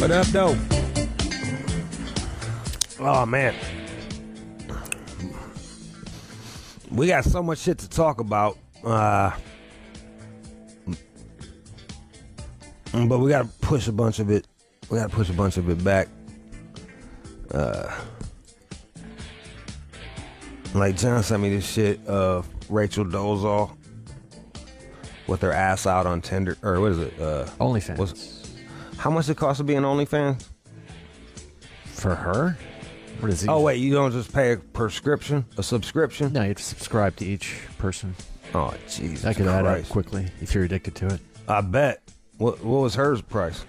What up, though? Oh, man. We got so much shit to talk about. But we got to push a bunch of it. We got to push a bunch of it back. Like, John sent me this shit of Rachel Dolezal with her ass out on Tinder. Or what is it? OnlyFans. How much it cost to be an OnlyFans? For her? What is it? Oh, wait, you don't just pay a subscription? No, you have to subscribe to each person. Oh, Jesus That could add up Christ. quickly if you're addicted to it. I bet. What was hers price?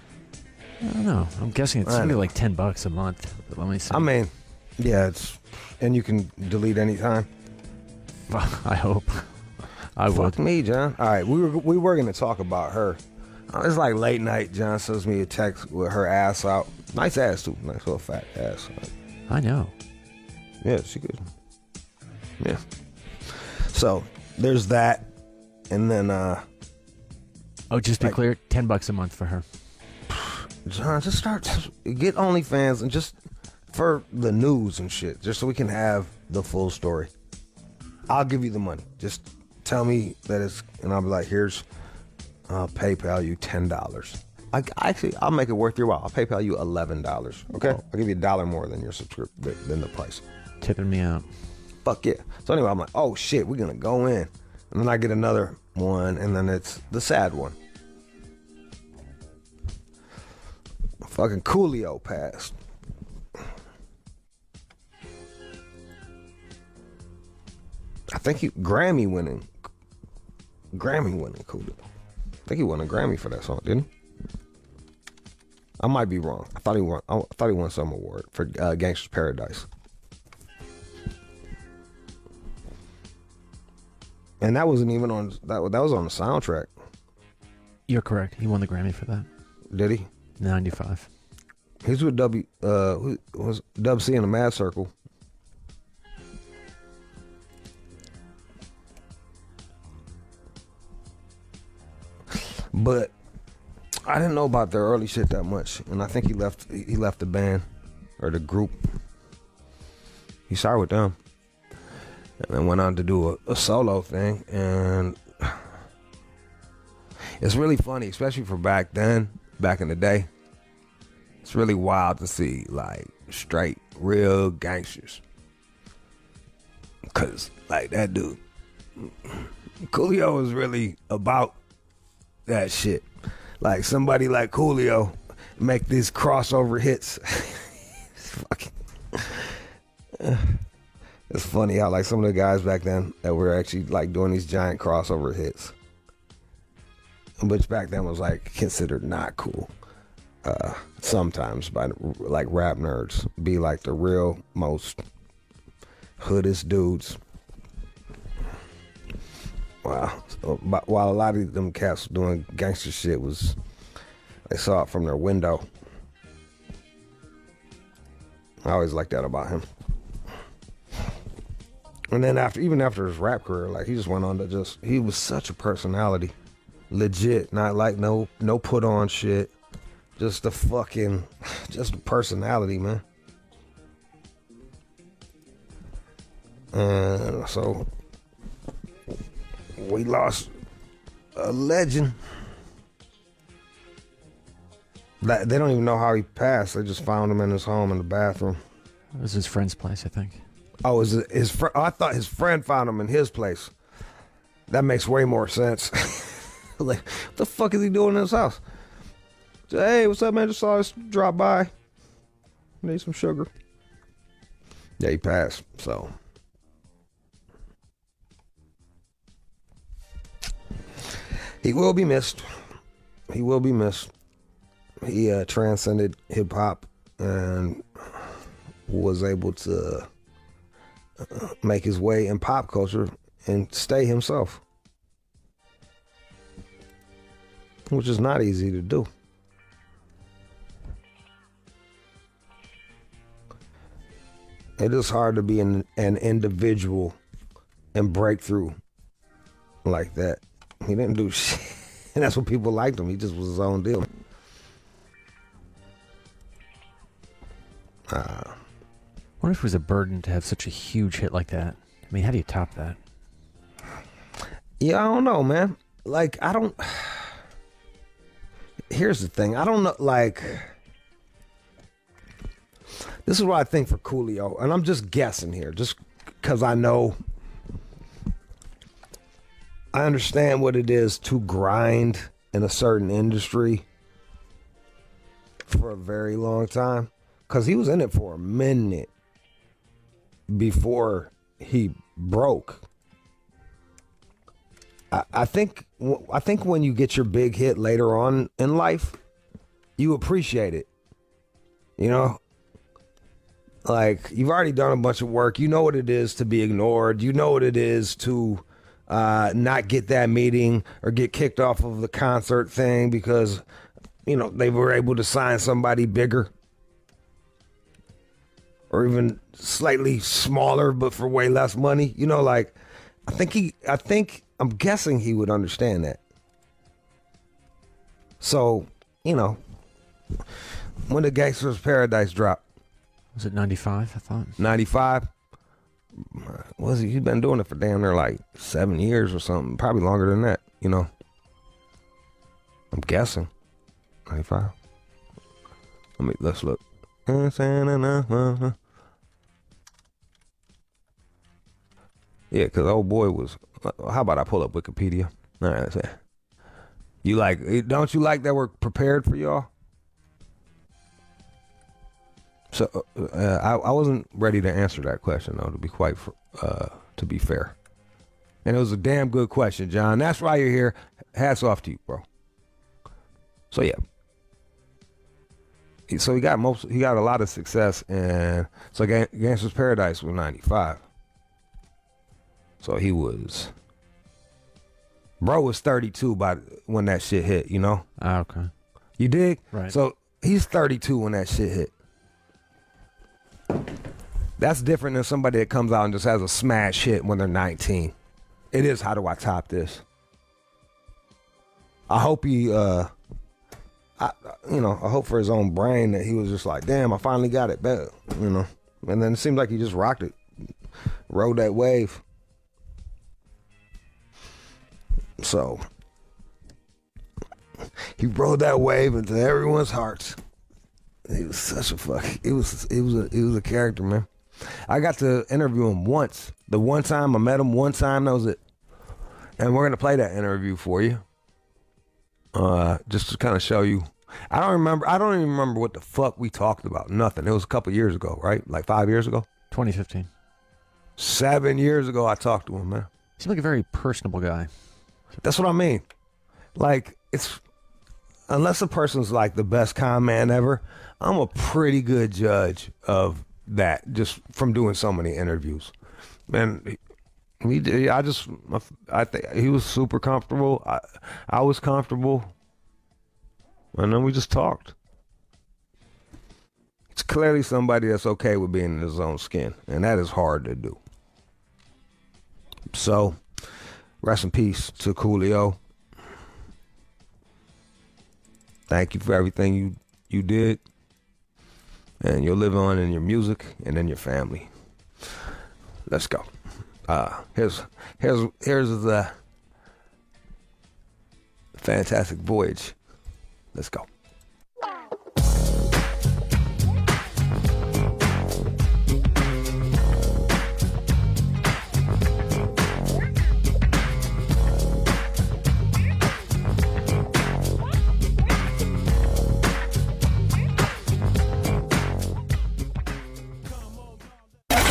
I don't know. I'm guessing it's something like $10 a month. But let me see. I mean, yeah, and you can delete anytime. I hope. I would. Fuck me, John. All right, we were gonna talk about her. It's like late night. John sends me a text with her ass out. Nice ass too. Nice little fat ass. I know. Yeah, she good. Yeah. So there's that, and then just be clear, $10 a month for her. John, just get OnlyFans and just for the news and shit, just so we can have the full story. I'll give you the money. Just tell me that it's, and I'll be like, here's PayPal you $10. I'll make it worth your while. I'll PayPal you $11. Okay, I'll give you $1 more than your subscription than the price. Tipping me out. Fuck yeah. So anyway, I'm like, oh shit, we're gonna go in, and then I get another one, and then it's the sad one. Fucking Coolio passed. I think he Grammy winning Coolio. I think he won a Grammy for that song, didn't he? I might be wrong. I thought he won some award for Gangsta's Paradise. And that wasn't even on that was on the soundtrack. You're correct. He won the Grammy for that. Did he? 95. He's with who was Dub C in the Mad Circle. But I didn't know about their early shit that much, and I think he left the band or the group. He started with them, and then went on to do a solo thing, and it's really funny, especially for back in the day. It's really wild to see like straight, real gangsters, cause like that dude, Coolio was really about that shit. Like somebody like Coolio make these crossover hits. It's funny how like some of the guys back then that were actually like doing these giant crossover hits, which back then was like considered not cool. Sometimes by like rap nerds, be like the real most hoodest dudes. Wow. So, while a lot of them cats doing gangster shit they saw it from their window. I always liked that about him. And then even after his rap career, like he just went on to he was such a personality. Legit, not like no put on shit. Just a personality, man. And so we lost a legend. They don't even know how he passed. They just found him in his home in the bathroom. It was his friend's place, I think. Oh, is it his friend? I thought his friend found him in his place. That makes way more sense. Like, what the fuck is he doing in his house? Hey, what's up, man? Just saw us drop by. Need some sugar. Yeah, he passed. So he will be missed. He will be missed. He transcended hip hop and was able to make his way in pop culture and stay himself, which is not easy to do. It is hard to be an individual and break through like that. He didn't do shit. And that's what people liked him. He just was his own deal. I wonder if it was a burden to have such a huge hit like that. I mean, how do you top that? Yeah, I don't know, man. Like, I don't... Here's the thing. I don't know, like... This is what I think for Coolio, and I'm just guessing here, just because I know... I understand what it is to grind in a certain industry for a very long time. Because he was in it for a minute before he broke. I think when you get your big hit later on in life, you appreciate it. You know? Like, you've already done a bunch of work. You know what it is to be ignored. You know what it is to not get that meeting or get kicked off of the concert thing because, you know, they were able to sign somebody bigger. Or even slightly smaller, but for way less money. You know, like, I'm guessing he would understand that. So, you know, when did Gangsta's Paradise drop? Was it 95, I thought? 95? Was he? He's been doing it for damn near like 7 years or something. Probably longer than that, you know. I'm guessing. 95? Let's look. Yeah, because old boy was... How about I pull up Wikipedia? All right, let's see. Don't you like that we're prepared for y'all? So I wasn't ready to answer that question, though, to be fair. And it was a damn good question, John. That's why you're here. Hats off to you, bro. So yeah. So he got a lot of success, and so Gangsta's Paradise was 95. So he was... Bro was 32 by when that shit hit, you know? Ah, okay. You dig? Right. So he's 32 when that shit hit. That's different than somebody that comes out and just has a smash hit when they're 19. It is, how do I top this? I hope he, I hope for his own brain that he was just like, damn, I finally got it better, you know? And then it seemed like he just rocked it, rode that wave. So he rode that wave into everyone's hearts. He was such a fuck. It was a character, man. I got to interview him once. The one time I met him, one time, that was it. And we're gonna play that interview for you, just to kind of show you. I don't even remember what the fuck we talked about. Nothing. It was a couple years ago, right? Like 5 years ago. 2015. 7 years ago, I talked to him, man. Seems like a very personable guy. That's what I mean. Like, it's unless a person's like the best con man ever, I'm a pretty good judge of that just from doing so many interviews. Man, I think he was super comfortable. I was comfortable. And then we just talked. It's clearly somebody that's okay with being in his own skin, and that is hard to do. So, rest in peace to Coolio. Thank you for everything you did. And you'll live on in your music and in your family. Let's go. Here's the Fantastic Voyage. Let's go.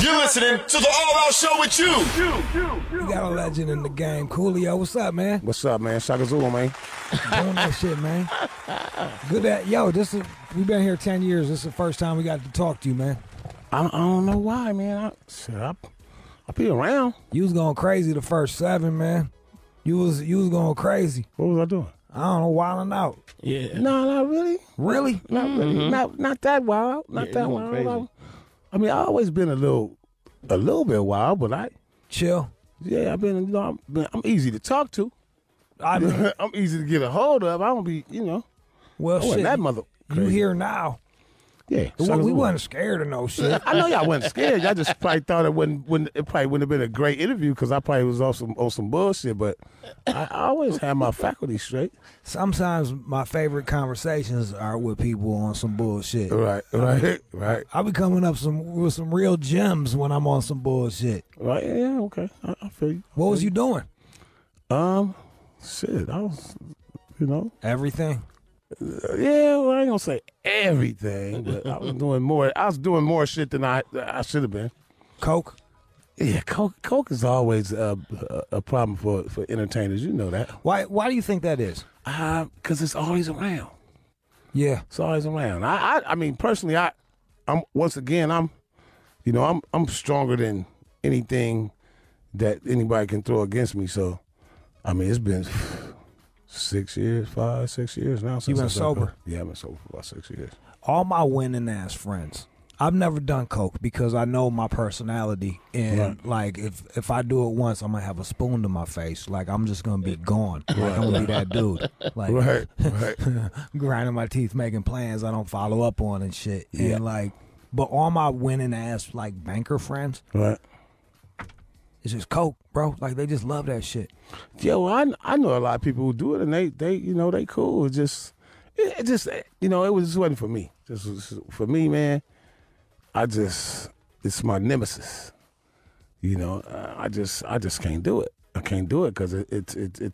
You're listening to the All Out Show with you. You got a legend in the game. Coolio, what's up, man? What's up, man? Shaka Zulu, man. Doing that shit, man. Good at we've been here 10 years. This is the first time we got to talk to you, man. I don't know why, man. I'll be around. You was going crazy the first 7, man. You was going crazy. What was I doing? I don't know, wilding out. Yeah. No, not really. Really? Not really. Not that wild. Not that wild. Crazy. I mean, I always been a little bit wild, but Chill. I've been, I'm easy to talk to. I'm easy to get a hold of. I don't be, Well, shit. That mother. You here now. Yeah. We wasn't scared of no shit. I know y'all wasn't scared. Y'all just probably thought it probably wouldn't have been a great interview because I probably was on some bullshit. But I always have my faculty straight. Sometimes my favorite conversations are with people on some bullshit. Right. I be coming up with some real gems when I'm on some bullshit. Right. Yeah. Okay. I feel you. What was you doing? Shit. I was, Everything. Yeah, well, I ain't gonna say everything, but I was doing more. I was doing more shit than I should have been. Coke. Yeah, coke is always a problem for entertainers. You know that. Why do you think that is? Because it's always around. Yeah, it's always around. I mean, personally, I'm once again, I'm stronger than anything that anybody can throw against me. So, I mean, it's been 6 years now. You been sober? Yeah, I've been sober for about 6 years. All my winning ass friends. I've never done coke because I know my personality, and like if I do it once, I'm gonna have a spoon to my face. Like I'm just gonna be gone. Like I'm gonna be that dude. Like right. grinding my teeth, making plans I don't follow up on and shit. Yeah. And like, but all my winning ass like banker friends, right. It's just coke, bro. Like they just love that shit. Yeah, well, I know a lot of people who do it, and they cool. It just it wasn't for me. Just for me, man. It's my nemesis. I just can't do it. I can't do it because it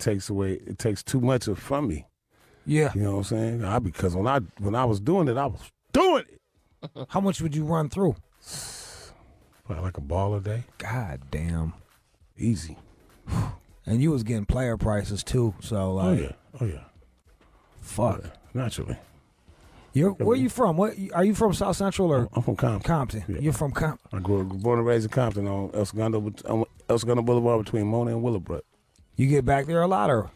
takes too much from me. Yeah, you know what I'm saying? Because when I was doing it, I was doing it. How much would you run through? Probably like a ball a day. God damn. Easy. And you was getting player prices too, so like. Oh yeah. Fuck. Yeah, naturally. Where you from? What are you from? South Central or? I'm from Compton. Compton. Yeah. You're from Compton. I born and raised in Compton on El Segundo Boulevard between Mona and Willowbrook. You get back there a lot, or?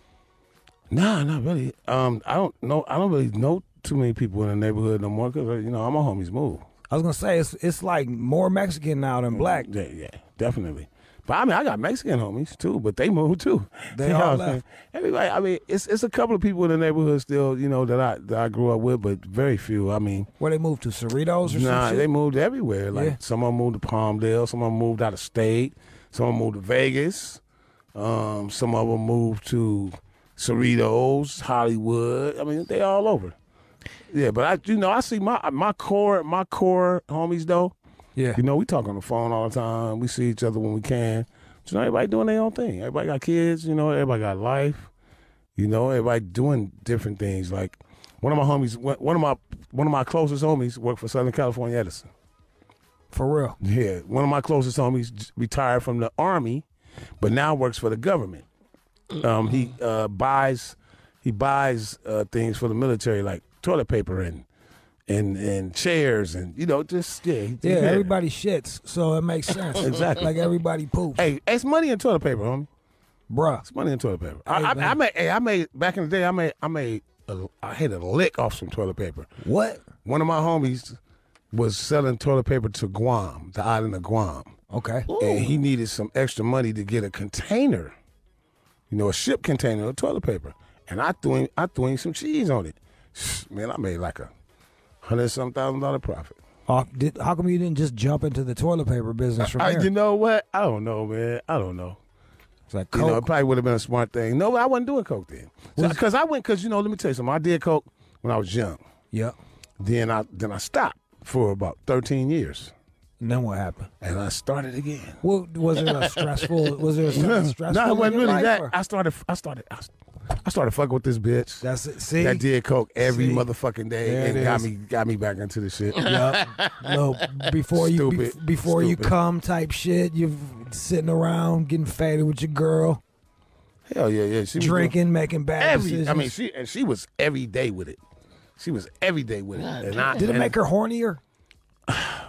Nah, not really. I don't really know too many people in the neighborhood no more because all my homies moved. I was gonna say it's like more Mexican now than black. Yeah, definitely. But I mean, I got Mexican homies too, but they moved too. They all left. Everybody. I mean, it's a couple of people in the neighborhood still, that I grew up with, but very few. I mean, where they moved to Cerritos or nah, something? They moved everywhere. Like some of them moved to Palmdale, some of them moved out of state, some of them moved to Vegas, some of them moved to Cerritos, Hollywood. I mean, they all over. Yeah, but I see my core homies though. Yeah. We talk on the phone all the time. We see each other when we can. Everybody doing their own thing. Everybody got kids, everybody got life. Everybody doing different things. Like one of my homies, one of my closest homies worked for Southern California Edison. For real? Yeah. One of my closest homies retired from the Army, but now works for the government. He buys things for the military like toilet paper and chairs and everybody shits, so it makes sense. Exactly. Like everybody poops. Hey, it's money in toilet paper, homie. Bruh. It's money in toilet paper. Hey, I made back in the day. I hit a lick off some toilet paper. What? One of my homies was selling toilet paper to Guam, the island of Guam. Okay. And he needed some extra money to get a container, a ship container of toilet paper. And I threw him some cheese on it. Man, I made like $100,000 profit. How come you didn't just jump into the toilet paper business from there? You know what? I don't know, man. I don't know. It's like coke. It probably would have been a smart thing. No, I wasn't doing coke then. Because let me tell you something. I did coke when I was young. Yeah. Then I stopped for about 13 years. And then what happened? And I started again. Well, was it a stressful? Was there something stressful? No, it wasn't really that. Or? I started fucking with this bitch. That's it. See, that did coke every motherfucking day there and got me back into the shit. Yep. No, before you come type shit, you're sitting around getting faded with your girl. Hell yeah. She drinking, making bad decisions. I mean, she was every day with it. She was every day with it. Did it make her hornier? I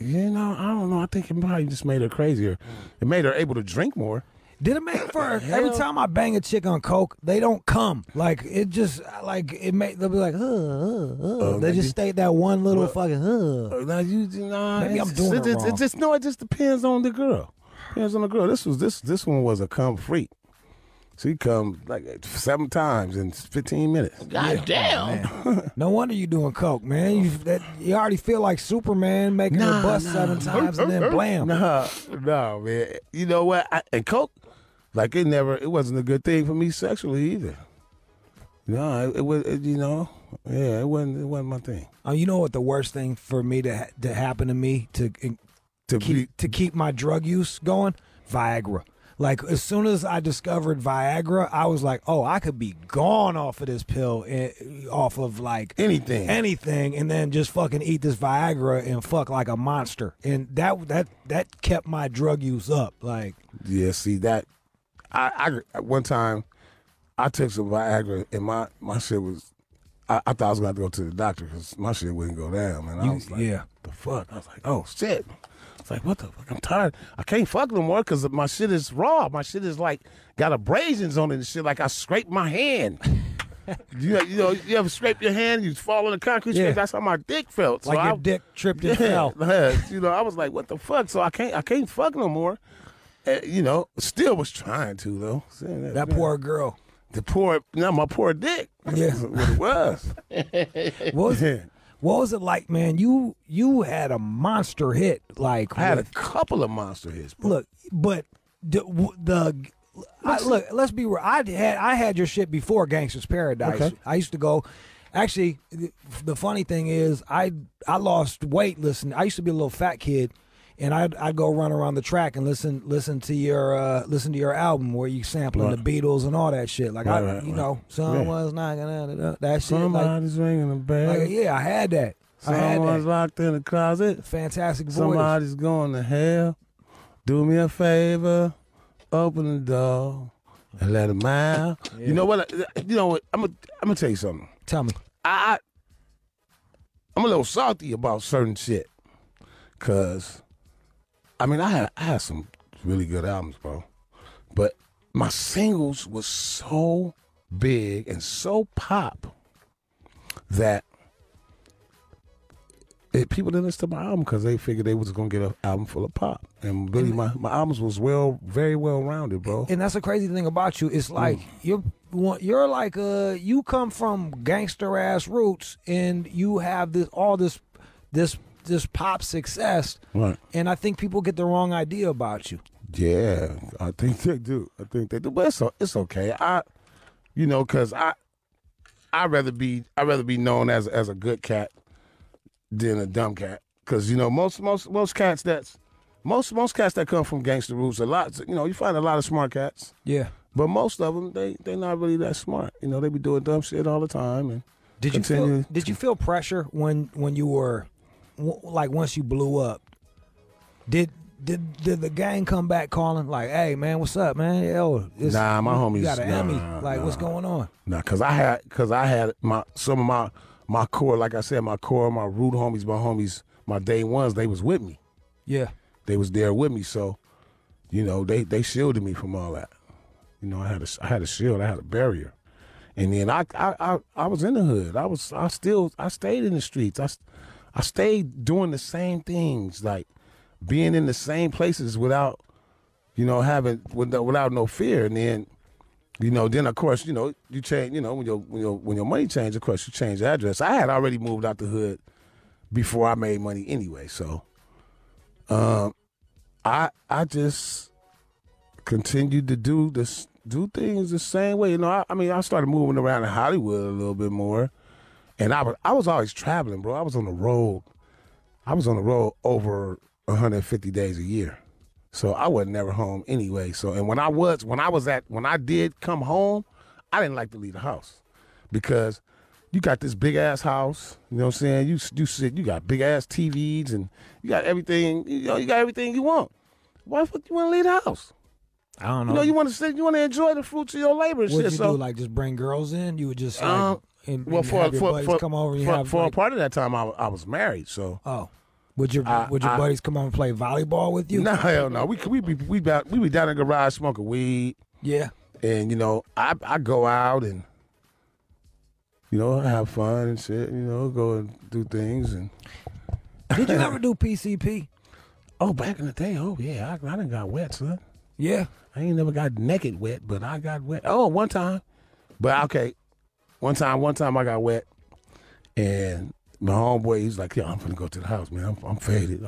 don't know. I think it probably just made her crazier. It made her able to drink more. Did it make for every time I bang a chick on coke, they don't come. Like it just they'll be like, they just stay that one little fucking Maybe I'm doing it wrong. It just depends on the girl. Depends on the girl. This one was a cum freak. So he come like 7 times in 15 minutes. God damn. Man. No wonder you doing coke, man. You already feel like Superman making a bus 7 times and then blam. No, man. You know what? And coke, like it wasn't a good thing for me sexually either. No, it was. It wasn't my thing. You know what the worst thing for me to happen to me to keep my drug use going? Viagra. Like, as soon as I discovered Viagra, I was like, oh, I could be gone off of this pill, off of, like... Anything, and then just fucking eat this Viagra and fuck like a monster. And that kept my drug use up, like... Yeah, see, that... I one time, I took some Viagra, and my shit was... I thought I was going to have to go to the doctor, because my shit wouldn't go down, man. I was like, the fuck? I was like, oh, shit. It's like, what the fuck? I'm tired. I can't fuck no more because my shit is raw. My shit is like got abrasions on it and shit. Like I scraped my hand. you ever scrape your hand? You fall on the concrete. Yeah. That's how my dick felt. Like your dick tripped and fell. I was like, what the fuck? So I can't fuck no more. Still was trying to though. That poor girl. My poor dick. Yeah, That's what it was. What was it like, man? You had a monster hit. Like I had a couple of monster hits. Bro. Look, but let's be real. I had your shit before Gangsta's Paradise. Okay. I used to go. Actually, the funny thing is, I lost weight. Listen, I used to be a little fat kid, and I'd go run around the track and listen to your album where you sampling the Beatles and all that shit. Like someone's knocking at that shit. Somebody's ringing the bell. Like, yeah, I had that. Someone's locked in the closet. Fantastic voice. Somebody's going to hell. Do me a favor, open the door and let him out. Yeah. You know what? I'm gonna tell you something. Tell me. I'm a little salty about certain shit, cause I had some really good albums, bro. But my singles was so big and so pop that people didn't listen to my album because they figured they was going to get an album full of pop. And really, my albums was very well-rounded, bro. And that's the crazy thing about you. It's like you're like you come from gangster-ass roots and you have this pop success, right? And I think people get the wrong idea about you. Yeah, I think they do. But it's okay. Because I'd rather be known as a good cat than a dumb cat. Because most cats that come from gangster roots, you find a lot of smart cats. Yeah. But most of them they not really that smart. They be doing dumb shit all the time. And did you feel pressure when you were, like, once you blew up? Did the gang come back calling like, "Hey man, what's up, man? Yo, nah, my homies. You got an Emmy. What's going on?" Nah, cause I had some of my core, like I said, my root homies, my day ones, they was with me. Yeah, they was there with me. So, they shielded me from all that. I had a shield, I had a barrier, and then I was in the hood. I stayed in the streets. I stayed doing the same things, like being in the same places without no fear. And then, then of course, you change. When your money change, of course, you change the address. I had already moved out the hood before I made money anyway. So, I just continued to do things the same way. I started moving around in Hollywood a little bit more. And I was always traveling, bro. I was on the road over 150 days a year. So I wasn't never home anyway. So, and when I did come home, I didn't like to leave the house because you got this big ass house. You know what I'm saying? You got big ass TVs and you got everything. You got everything you want. Why the fuck you want to leave the house? I don't know. You want to enjoy the fruits of your labor. And What'd shit. you do? Like just bring girls in? You would just for a part of that time I was married. So would your buddies come over and play volleyball with you? No, hell no. We be down in the garage smoking weed. Yeah. And I go out and have fun and shit. Go and do things. And did you ever do PCP? Oh, back in the day. Oh yeah, I done got wet, son. Yeah. I ain't never got naked wet, but I got wet. Oh, one time. But okay. One time I got wet. And my homeboy, he's like, "Yo, I'm gonna go to the house, man. I'm faded.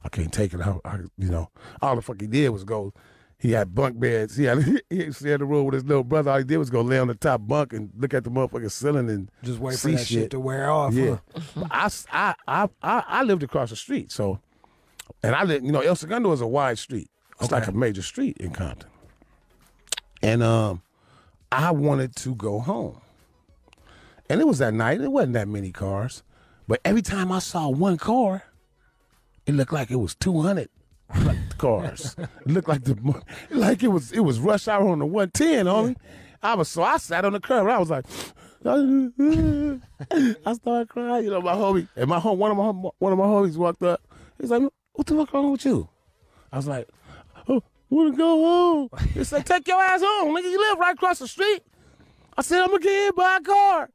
I can't take it. All the fuck he did was go. He had bunk beds. He shared the room with his little brother. All he did was go lay on the top bunk and look at the motherfucking ceiling and just wait for see that shit to wear off. Yeah, huh? I lived across the street, so and I lived. El Segundo is a wide street. It's like a major street in Compton. And I wanted to go home, and it was that night. It wasn't that many cars, but every time I saw one car, it looked like it was 200 cars. It looked like it was rush hour on the 110, homie. So I sat on the curb. And I was like, I started crying. My homie and one of my homies walked up. He's like, "What the fuck wrong with you?" I was like, "Oh, I want to go home." He said, "Take your ass home, nigga. You live right across the street." I said, "I'm gonna get hit by a car."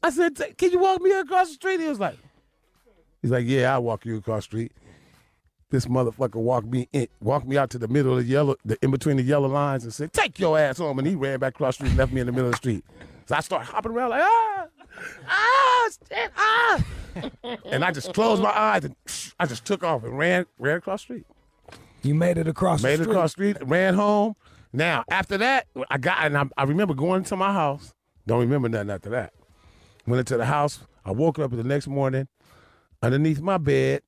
I said, "Can you walk me across the street?" He's like, "Yeah, I'll walk you across the street." This motherfucker walked me out to the middle of in between the yellow lines and said, "Take your ass home." And he ran back across the street and left me in the middle of the street. So I started hopping around like, shit. And I just closed my eyes and I just took off and ran across the street. You made it across the street? Made it across the street, ran home. Now, after that, I remember going to my house. Don't remember nothing after that. Went into the house. I woke up the next morning underneath my bed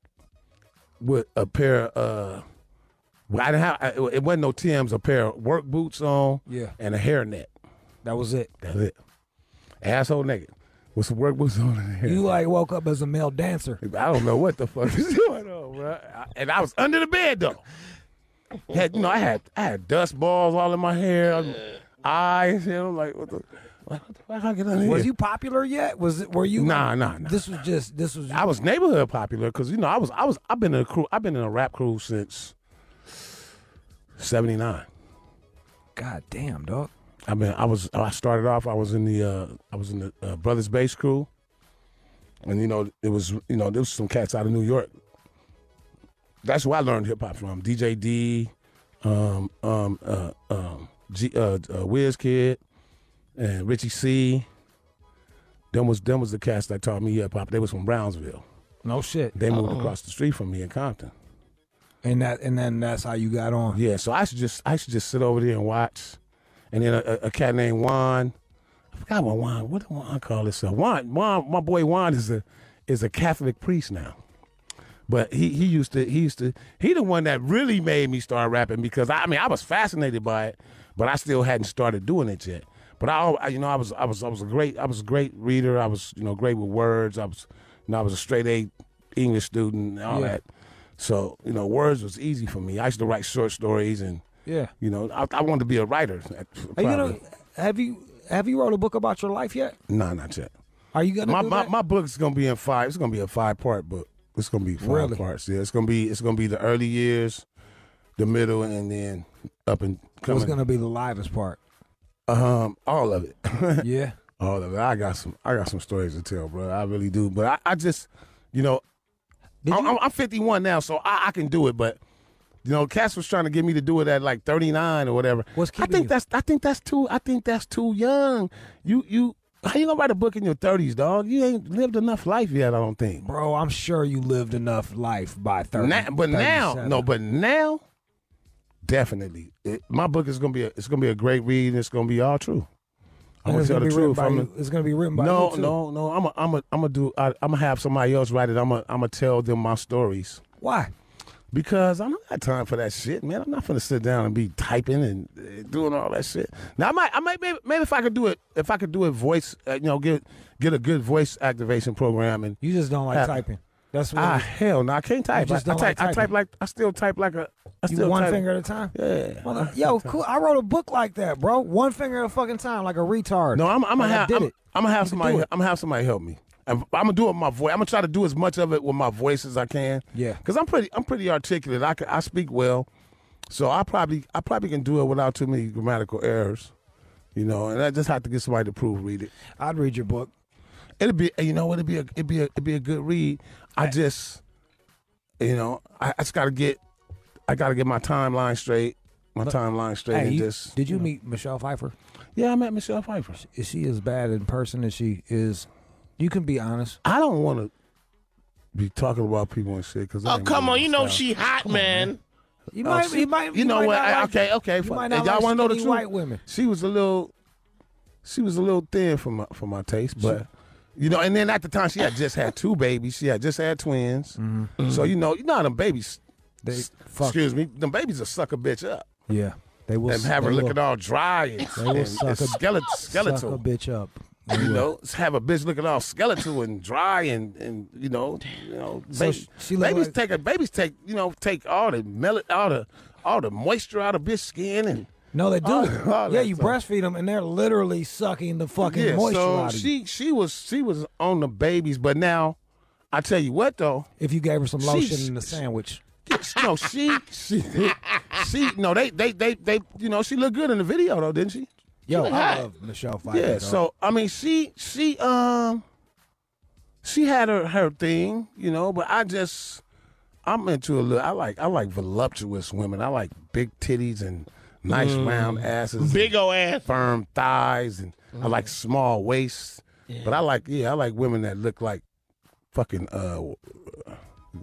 with a pair of, it wasn't no Tim's, a pair of work boots on and a hairnet. That was it. That's it. Asshole naked with some work boots on and a hairnet. You like woke up as a male dancer. I don't know what the fuck is going on, bro. And I was under the bed though. I had dust balls all in my hair, eyes. I'm like, what the fuck? I get under here? Was you popular yet? Were you? Nah. This was. I was neighborhood popular because I've been in a crew. I've been in a rap crew since '79. God damn, dog. I started off. I was in the Brothers Bass crew, and there was some cats out of New York. That's where I learned hip hop from. DJ D, Wiz Kid, and Richie C. Them was the cats that taught me hip hop. They was from Brownsville. No shit. They moved across the street from me in Compton. And then that's how you got on. Yeah, so I used to just sit over there and watch. And then a cat named Juan, I forgot what did Juan call himself? Juan, my boy Juan is a Catholic priest now. But he the one that really made me start rapping because I was fascinated by it, but I still hadn't started doing it yet. But I was a great reader. I was great with words. I was a straight A English student and all that. So words was easy for me. I used to write short stories and I wanted to be a writer. Have you wrote a book about your life yet? No, not yet. Are you gonna do that? My book's gonna be in 5. It's gonna be a 5-part book. It's gonna be 5 parts. Yeah, it's gonna be the early years, the middle, and then up and coming. What's gonna be the livest part? All of it. Yeah. All of it. I got some stories to tell, bro. I really do. But I just, I'm 51 now, so I can do it. But Cass was trying to get me to do it at like 39 or whatever. I think that's too young. How you gonna write a book in your 30s, dog? You ain't lived enough life yet, I don't think. Bro, I'm sure you lived enough life by 30. But now, definitely, my book is gonna be a great read, and it's gonna be all true. I'm gonna tell the truth. It's gonna be written by you too. No. I'm gonna have somebody else write it. I'm gonna tell them my stories. Why? Because I don't got time for that shit, man. I'm not gonna sit down and be typing and doing all that shit. Now I might maybe if I could do it voice, get a good voice activation program and you just don't like typing. That's what. Hell no, I can't type. I still type like a. One finger at a time. Yeah. Yo, cool. I wrote a book like that, bro. One finger at a fucking time, like a retard. No, I'm gonna have somebody help me. I'm gonna do it with my voice. I'm gonna try to do as much of it with my voice as I can. Yeah. Because I'm pretty articulate. I speak well, so I probably can do it without too many grammatical errors. And I just have to get somebody to read it. I'd read your book. It'd be a good read. I just, I gotta get my timeline straight. my timeline straight Hey, and just. did you meet Michelle Pfeiffer? Yeah, I met Michelle Pfeiffer. Is she as bad in person as she is? You can be honest. I don't want to be talking about people and shit because. Oh, come on. You know she hot, man. You might. You know what? Okay. You Fine. might not Y'all like want to know the skinny truth? white women. She was a little thin for my taste, but you know. And then at the time, she had just had 2 babies. She had just had twins. Mm-hmm. So you know how them babies. Fuck. Excuse me, them babies will suck a bitch up Yeah, they will. and have her looking all dry and, They will and suck a skeletal. Suck a bitch up. They You will. know, have a bitch looking all skeletal and dry and you know, So she look babies like- take all the moisture out of bitch skin and No, they do. all Yeah, that you stuff. breastfeed them, and they're literally sucking the fucking moisture so out of you. she was on the babies, but now I tell you what though, If you gave her some She's- lotion in the sandwich. no she no they you know she looked good in the video though, didn't she? Yo, I hot. love Michelle Pfeiffer. Yeah, dog. so I mean, she had her thing, you know, but I'm into a little. I like voluptuous women. I like big titties and nice round asses, Big old ass. firm thighs, and I like small waists. But I like women that look like fucking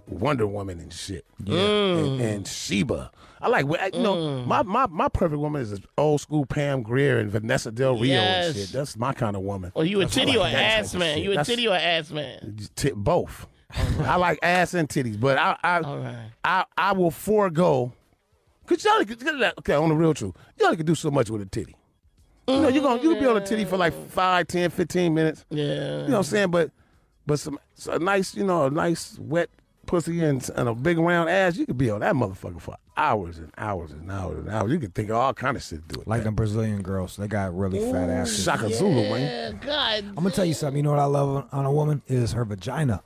Wonder Woman and shit. Yeah, and Sheba. I like, you know, my perfect woman is an old school Pam Grier and Vanessa Del Rio Yes. and shit. That's my kind of woman. Well, you a That's what titty I or like, that ass type of man? shit. You a That's- titty or ass man? Both. I like ass and titties, but All right. I will forego. Cause y'all okay, on the real truth, y'all can do so much with a titty. You know, you can be on a titty for like 5, 10, 15 minutes. Yeah. You know what I'm saying? But a nice wet pussy and a big round ass, you could be on that motherfucker for hours and hours and hours and hours. You can think of all kind of shit to do it. like them Brazilian girls, they got really fat asses. Shaka Zulu, man. Yeah, God. I'm gonna tell you something. You know what I love on a woman is her vagina.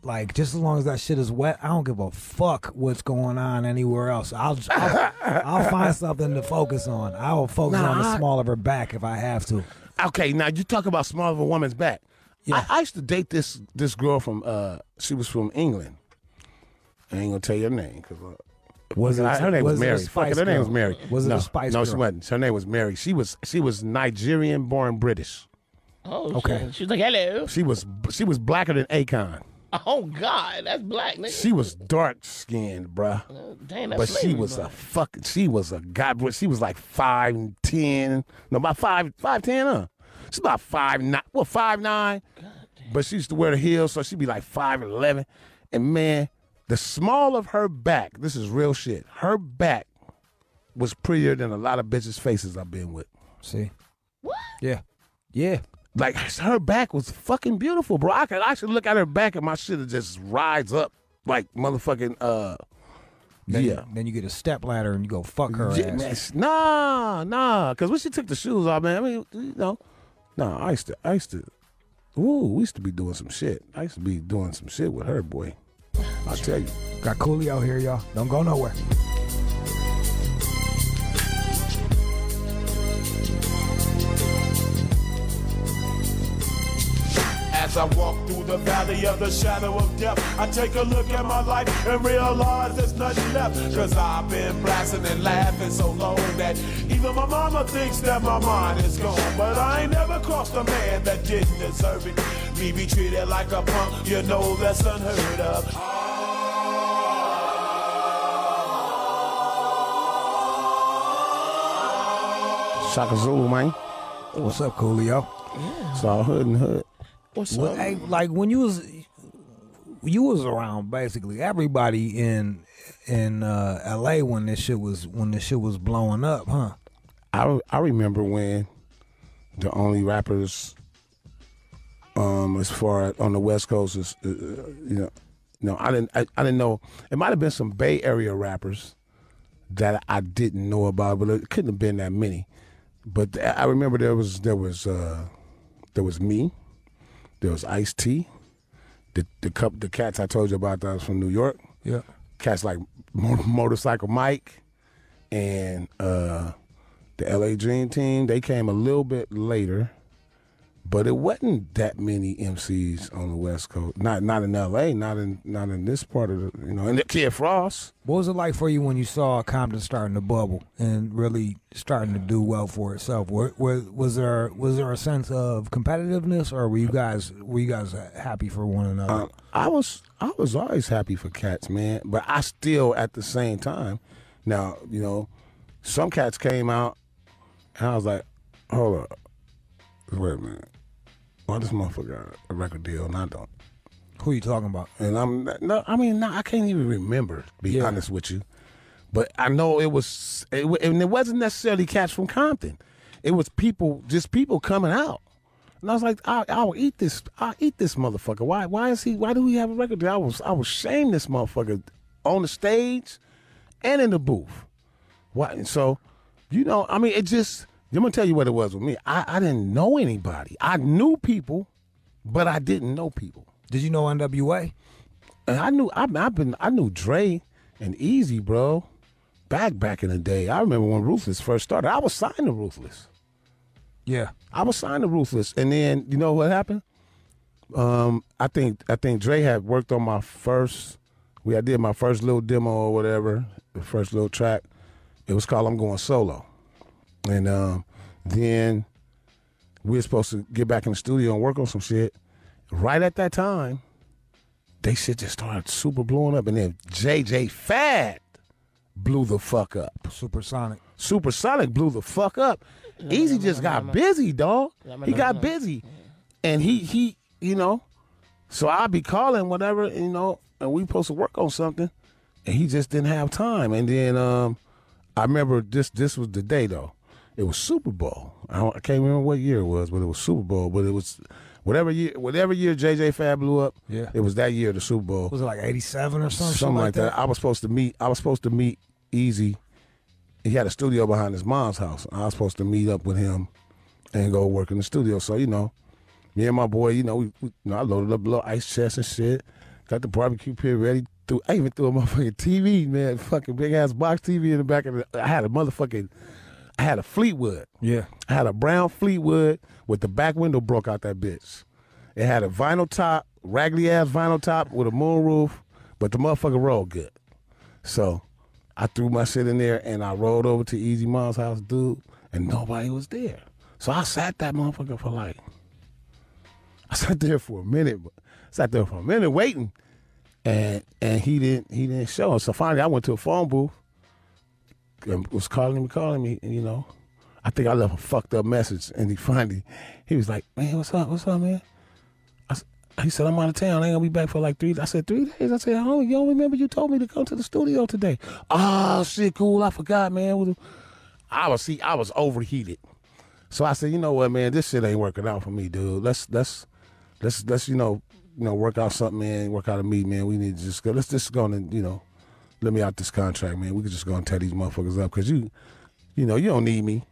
Like just as long as that shit is wet, I don't give a fuck what's going on anywhere else. I'll find something to focus on. I will focus on the small of her back if I have to. Okay, now you talk about small of a woman's back. Yeah. I used to date this girl from she was from England. I ain't gonna tell you her name because her name was Mary. Fuck it, her name was Mary. Was it no, a Spice No, Girl? she wasn't. Her name was Mary. She was Nigerian born British. Oh, Okay. shit. She's like, hello. She was blacker than Akon. Oh, God. That's black, nigga. She was dark skinned, bruh. Damn, that's But she slavery, was bro. she was a god. She was like 5'10", no, about 5'10", huh? She's about 5'9", 5'9". But she used to wear the heels, so she'd be like 5'11". And man, the small of her back, this is real shit. Her back was prettier than a lot of bitches' faces I've been with. See? What? Yeah. Yeah. Like her back was fucking beautiful, bro. I should look at her back and my shit just rides up like motherfucking Then you get a step ladder and you go fuck her ass. Nah. Cause when she took the shoes off, man, I mean, you know, I used to. Ooh, we used to be doing some shit. I used to be doing some shit with her, boy. I'll tell you. Got Coolio here, y'all. Don't go nowhere. As I walk through the valley of the shadow of death, I take a look at my life and realize there's nothing left. Cause I've been blasting and laughing so long that even my mama thinks that my mind is gone. But I ain't never crossed a man that didn't deserve it. Me be treated like a punk, you know that's unheard of. Shaka Zulu, man. What's up, Coolio? It's all hood and hood. What's Well, up? hey, like when you was around basically everybody in LA when this shit was blowing up, huh? I remember when the only rappers, as far on the West Coast is, I didn't know. It might have been some Bay Area rappers that I didn't know about, but it couldn't have been that many. But I remember there was me, there was Ice-T, the cats I told you about that was from New York. Yeah. Cats like Motorcycle Mike and the LA Dream Team. They came a little bit later, But it wasn't that many MCs on the West Coast. Not in L.A. Not in this part of the And the Kid Frost. What was it like for you when you saw Compton starting to bubble and really starting to do well for itself? Was there a sense of competitiveness, or were you guys happy for one another? I was always happy for cats, man. But I still, at the same time, now some cats came out, and I was like, hold up, wait a minute. Why this motherfucker got a record deal and I don't? Who you talking about? And I can't even remember, to be honest with you. But I know it wasn't necessarily cats from Compton. It was people coming out. And I was like, I'll eat this motherfucker. Why do we have a record deal? I was shamed this motherfucker on the stage and in the booth. Why? And so, it just, I'm going to tell you what it was with me. I didn't know anybody. I knew people, but I didn't know people. Did you know NWA? And I knew Dre and Easy, bro, back in the day. I remember when Ruthless first started. I was signed to Ruthless. Yeah. I was signed to Ruthless. And then, you know what happened? I think Dre had worked on my first, I did my first little demo or whatever, the first little track. It was called I'm Going Solo. And then we were supposed to get back in the studio and work on some shit. Right at that time, they shit just started super blowing up. And then JJ Fad blew the fuck up. Supersonic blew the fuck up. Easy just got busy, dog. He got busy. And he so I'd be calling whatever, and we supposed to work on something. And he just didn't have time. And then I remember this was the day, though. It was Super Bowl. I can't remember what year it was, but it was Super Bowl. But it was whatever year JJ Fad blew up. Yeah, it was that year, the Super Bowl. Was it like 87 or something? Something like that. I was supposed to meet Easy. He had a studio behind his mom's house. I was supposed to meet up with him and go work in the studio. So me and my boy, I loaded up a little ice chest and shit. Got the barbecue pit ready. I even threw a motherfucking TV, man, fucking big ass box TV in the back of it. I had a Fleetwood. Yeah. I had a brown Fleetwood with the back window broke out that bitch. It had a vinyl top, raggedy ass vinyl top with a moon roof, but the motherfucker rolled good. So I threw my shit in there and I rolled over to Easy Mom's house, dude, and nobody was there. So I sat that motherfucker for I sat there for a minute waiting. And he didn't show. So finally I went to a phone booth and was calling me, and I think I left a fucked up message, and he was like, man, what's up, man? He said, I'm out of town. I ain't gonna be back for like 3 days. I said, 3 days? I said, oh, you don't remember you told me to come to the studio today? Oh, shit, cool. I forgot, man. I was overheated. So I said, you know what, man, this shit ain't working out for me, dude. Let's work out something, man. Work out a meet, man. We need to just go. Let's just go and let me out this contract, man. We could just go and tear these motherfuckers up because you don't need me.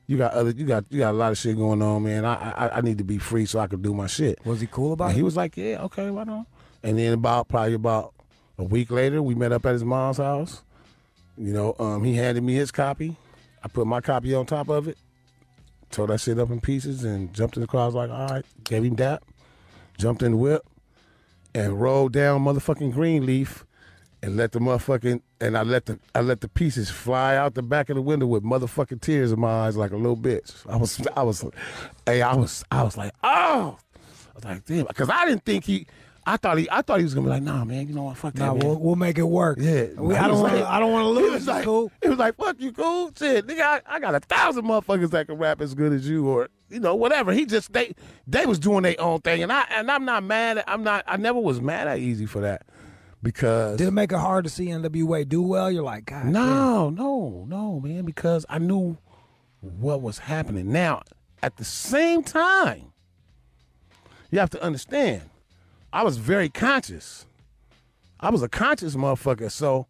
You got a lot of shit going on, man. I need to be free so I can do my shit. Was he cool about it? He was like, yeah, okay, why not? And then probably about a week later, we met up at his mom's house. He handed me his copy. I put my copy on top of it, tore that shit up in pieces, and jumped in the car. I was like, all right, gave him that, jumped in the whip, and rolled down motherfucking Greenleaf, and let I let the pieces fly out the back of the window with motherfucking tears in my eyes like a little bitch. I was like, oh, I was like, damn, because I didn't think I thought he was gonna be like, nah, man, you know what, fuck that, man. We'll make it work. Yeah, I don't want to lose. He was like, cool. He was like, fuck you, cool, shit, nigga, I got 1,000 motherfuckers that can rap as good as you, or whatever. He just they was doing their own thing, and I'm not mad. I never was mad at Easy for that, because did it make it hard to see NWA do well? You're like, God, no, man, because I knew what was happening. Now, at the same time, you have to understand, I was very conscious. I was a conscious motherfucker, so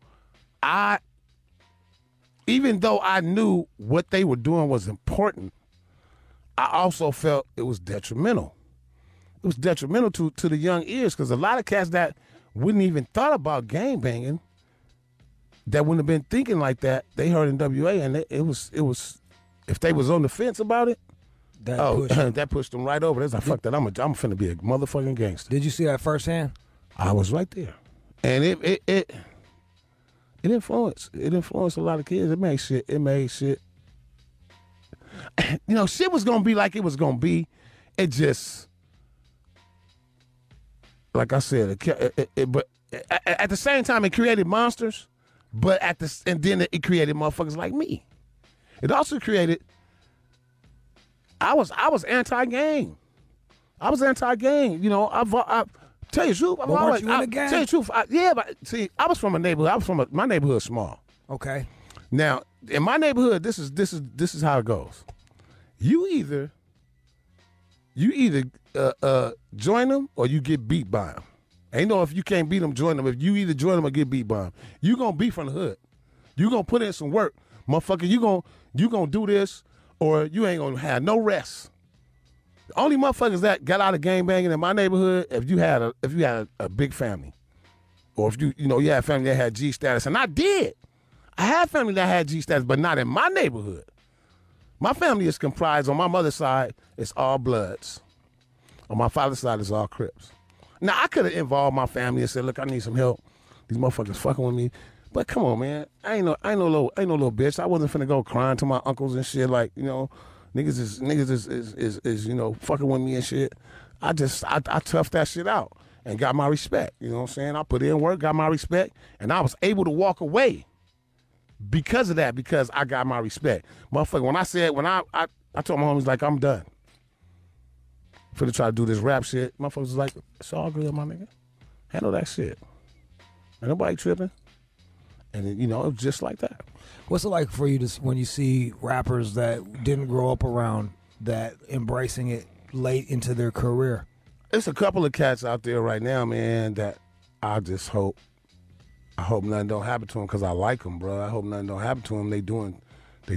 even though I knew what they were doing was important, I also felt it was detrimental. It was detrimental to the young ears, because a lot of cats that wouldn't even thought about gangbanging, that wouldn't have been thinking like that, they heard NWA, and it was if they was on the fence about it, That pushed them right over. That's like, fuck that. I'm finna be a motherfucking gangster. Did you see that firsthand? I was right there, and it influenced. It influenced a lot of kids. It made shit. You know, shit was gonna be like it was gonna be. It just, like I said, but at the same time, it created monsters. But and then it created motherfuckers like me. It also created. I was anti-gang. I was anti-gang. You know, I tell you the truth. Weren't you in a gang? Tell you the truth. But see, I was from a neighborhood. My neighborhood small. Okay. Now, in my neighborhood, this is how it goes. You either join them or you get beat by them. Ain't no if you can't beat them, join them. If you either join them or get beat by them, you gonna be from the hood. You gonna put in some work, motherfucker. You gonna do this, or you ain't gonna have no rest. The only motherfuckers that got out of gang banging in my neighborhood, if you had a big family, or if you had family that had G status, and I did. I had family that had G status, but not in my neighborhood. My family is comprised, on my mother's side, it's all Bloods. On my father's side, it's all Crips. Now, I could have involved my family and said, look, I need some help. These motherfuckers fucking with me. But come on, man. I ain't no little bitch. I wasn't finna go crying to my uncles and shit like, niggas is fucking with me and shit. I toughed that shit out and got my respect. You know what I'm saying? I put in work, got my respect, and I was able to walk away because of that, because I got my respect. Motherfucker, when I told my homies, like, I'm done. For to try to do this rap shit, motherfuckers was like, it's all good, my nigga. Handle that shit. Ain't nobody tripping. And it was just like that. What's it like for you when you see rappers that didn't grow up around that embracing it late into their career? It's a couple of cats out there right now, man, that I just hope nothing don't happen to them because I like them, bro. I hope nothing don't happen to them. They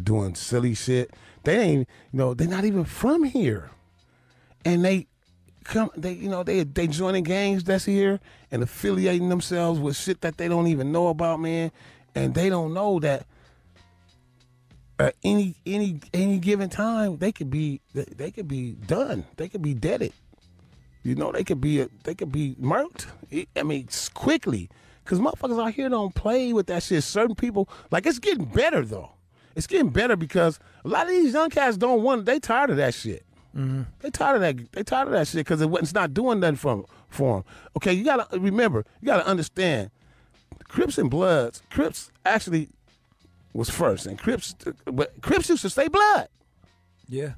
doing silly shit. They ain't, they're not even from here. And they joining gangs that's here and affiliating themselves with shit that they don't even know about, man. And they don't know that at any given time they could be done. They could be deaded. They could be murked. I mean, quickly. Cause motherfuckers out here don't play with that shit. Certain people, like, it's getting better though. It's getting better because a lot of these young cats they tired of that shit. Mm-hmm. They tired of that shit because it's not doing nothing for them. Okay, you gotta remember, you gotta understand, Crips and Bloods. Crips actually was first, and Crips used to say Blood. Yeah,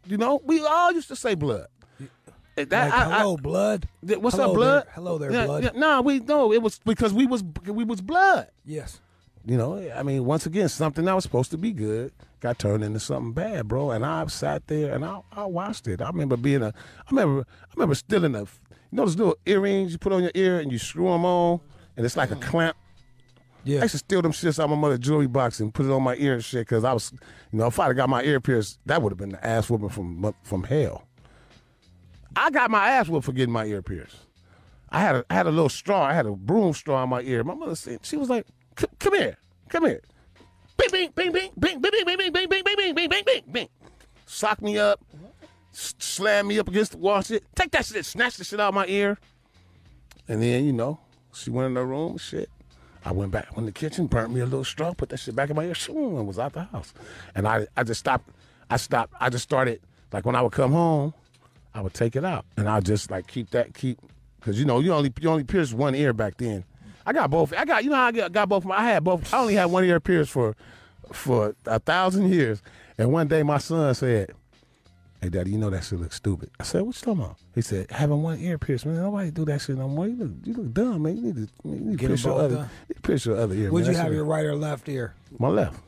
we all used to say Blood. Hello, Blood. What's up, Blood? Hello there, Blood. It was because we was Blood. Yes. I mean, once again, something that was supposed to be good got turned into something bad, bro. And I sat there and I watched it. I remember stealing those little earrings you put on your ear and you screw them on, and it's like a clamp. Yeah. I used to steal them shits out of my mother's jewelry box and put it on my ear and shit because I was, if I'd have got my ear pierced, that would have been the ass whooping from hell. I got my ass whooped for getting my ear pierced. I had a little straw. I had a broom straw in my ear. My mother said, she was like, come here. Bing, bing, bing, bing, bing, bing, bing, bing, bing, bing, bing, bing, bing, bing, bing, bing. Sock me up, slam me up against the wall, shit. Take that shit, snatch the shit out of my ear. And then, she went in her room and shit. I went back in the kitchen, burnt me a little straw, put that shit back in my ear, and was out the house. And I just stopped. I just started, like, when I would come home, I would take it out. And I just, like, because, you only pierced one ear back then. I got both. I got both. I had both. I only had one ear pierced for 1,000 years. And one day my son said, "Hey, Daddy, that shit looks stupid." I said, "What you talking about?" He said, "Having one ear pierced, man. Nobody do that shit no more. You look dumb, man. You need to pierce your other ear." Would you have your right or left ear? My left.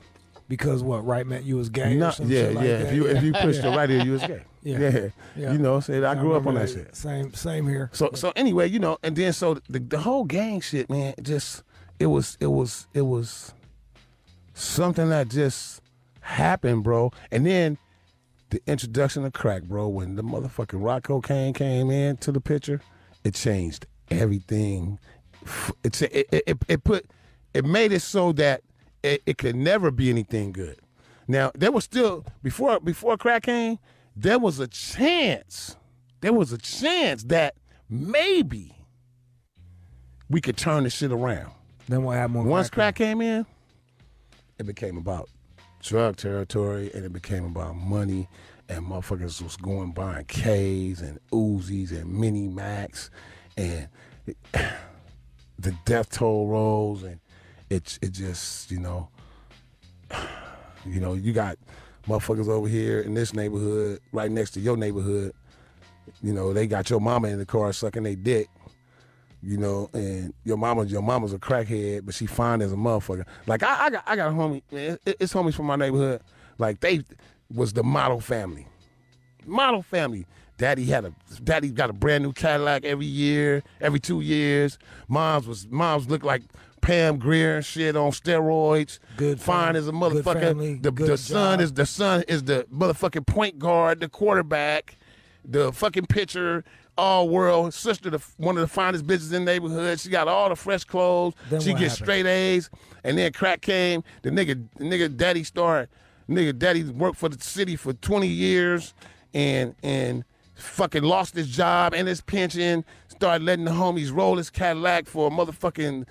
Because what? Right meant you was gay? Or some shit like that? If you pushed your right ear, you was gay. Yeah. I grew up on that shit. Same here. So anyway, and then so the whole gang shit, man, just it was something that just happened, bro. And then the introduction of crack, bro, when the motherfucking rock cocaine came into the picture, it changed everything. It made it so that it could never be anything good. Now, there was still, before crack came, there was a chance that maybe we could turn this shit around. Then what happened? Once crack came in, it became about drug territory, and it became about money, and motherfuckers was going buying K's and Uzis and Mini Max, and the death toll rose, and it just, you know, you got motherfuckers over here in this neighborhood, right next to your neighborhood, you know, they got your mama in the car sucking their dick. You know, and your mama's a crackhead, but she fine as a motherfucker. Like I got a homie, man. It's homies from my neighborhood. Like they was the model family. Model family. Daddy got a brand new Cadillac every 2 years. Mom's looked like Pam Grier and shit on steroids. Good fine family, as a motherfucker. good family, The son is the motherfucking point guard, the quarterback, the fucking pitcher. All world, sister, one of the finest bitches in the neighborhood. She got all the fresh clothes. Then she gets straight A's. And then crack came. The nigga daddy worked for the city for 20 years and fucking lost his job and his pension. Started letting the homies roll his Cadillac for a motherfucking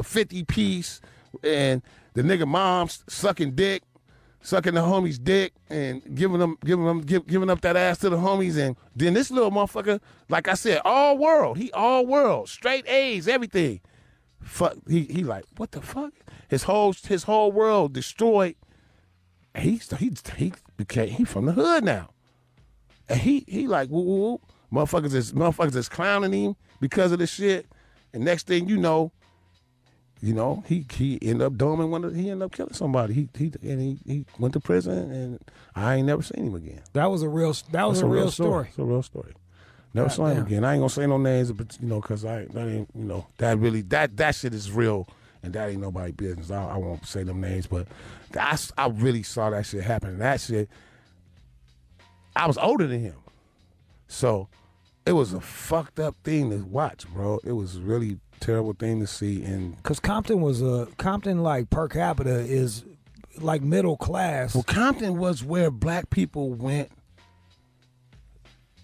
50 piece. And the nigga mom's sucking the homies' dick and giving up that ass to the homies, and then this little motherfucker, like I said, all world, straight A's, everything. Fuck, he like, what the fuck? His whole world destroyed. He from the hood now, and he like woo. Motherfuckers is clowning him because of this shit, and next thing you know, he ended up doming he ended up killing somebody. He went to prison, and I ain't never seen him again. That was a real story. It's a real story. Never saw him again. I ain't gonna say no names, but cause that shit is real, and that ain't nobody's business. I won't say them names, but I really saw that shit happen. And that shit, I was older than him, so it was a fucked up thing to watch, bro. It was really terrible thing to see. And because Compton like per capita is like middle class. Well, Compton was where black people went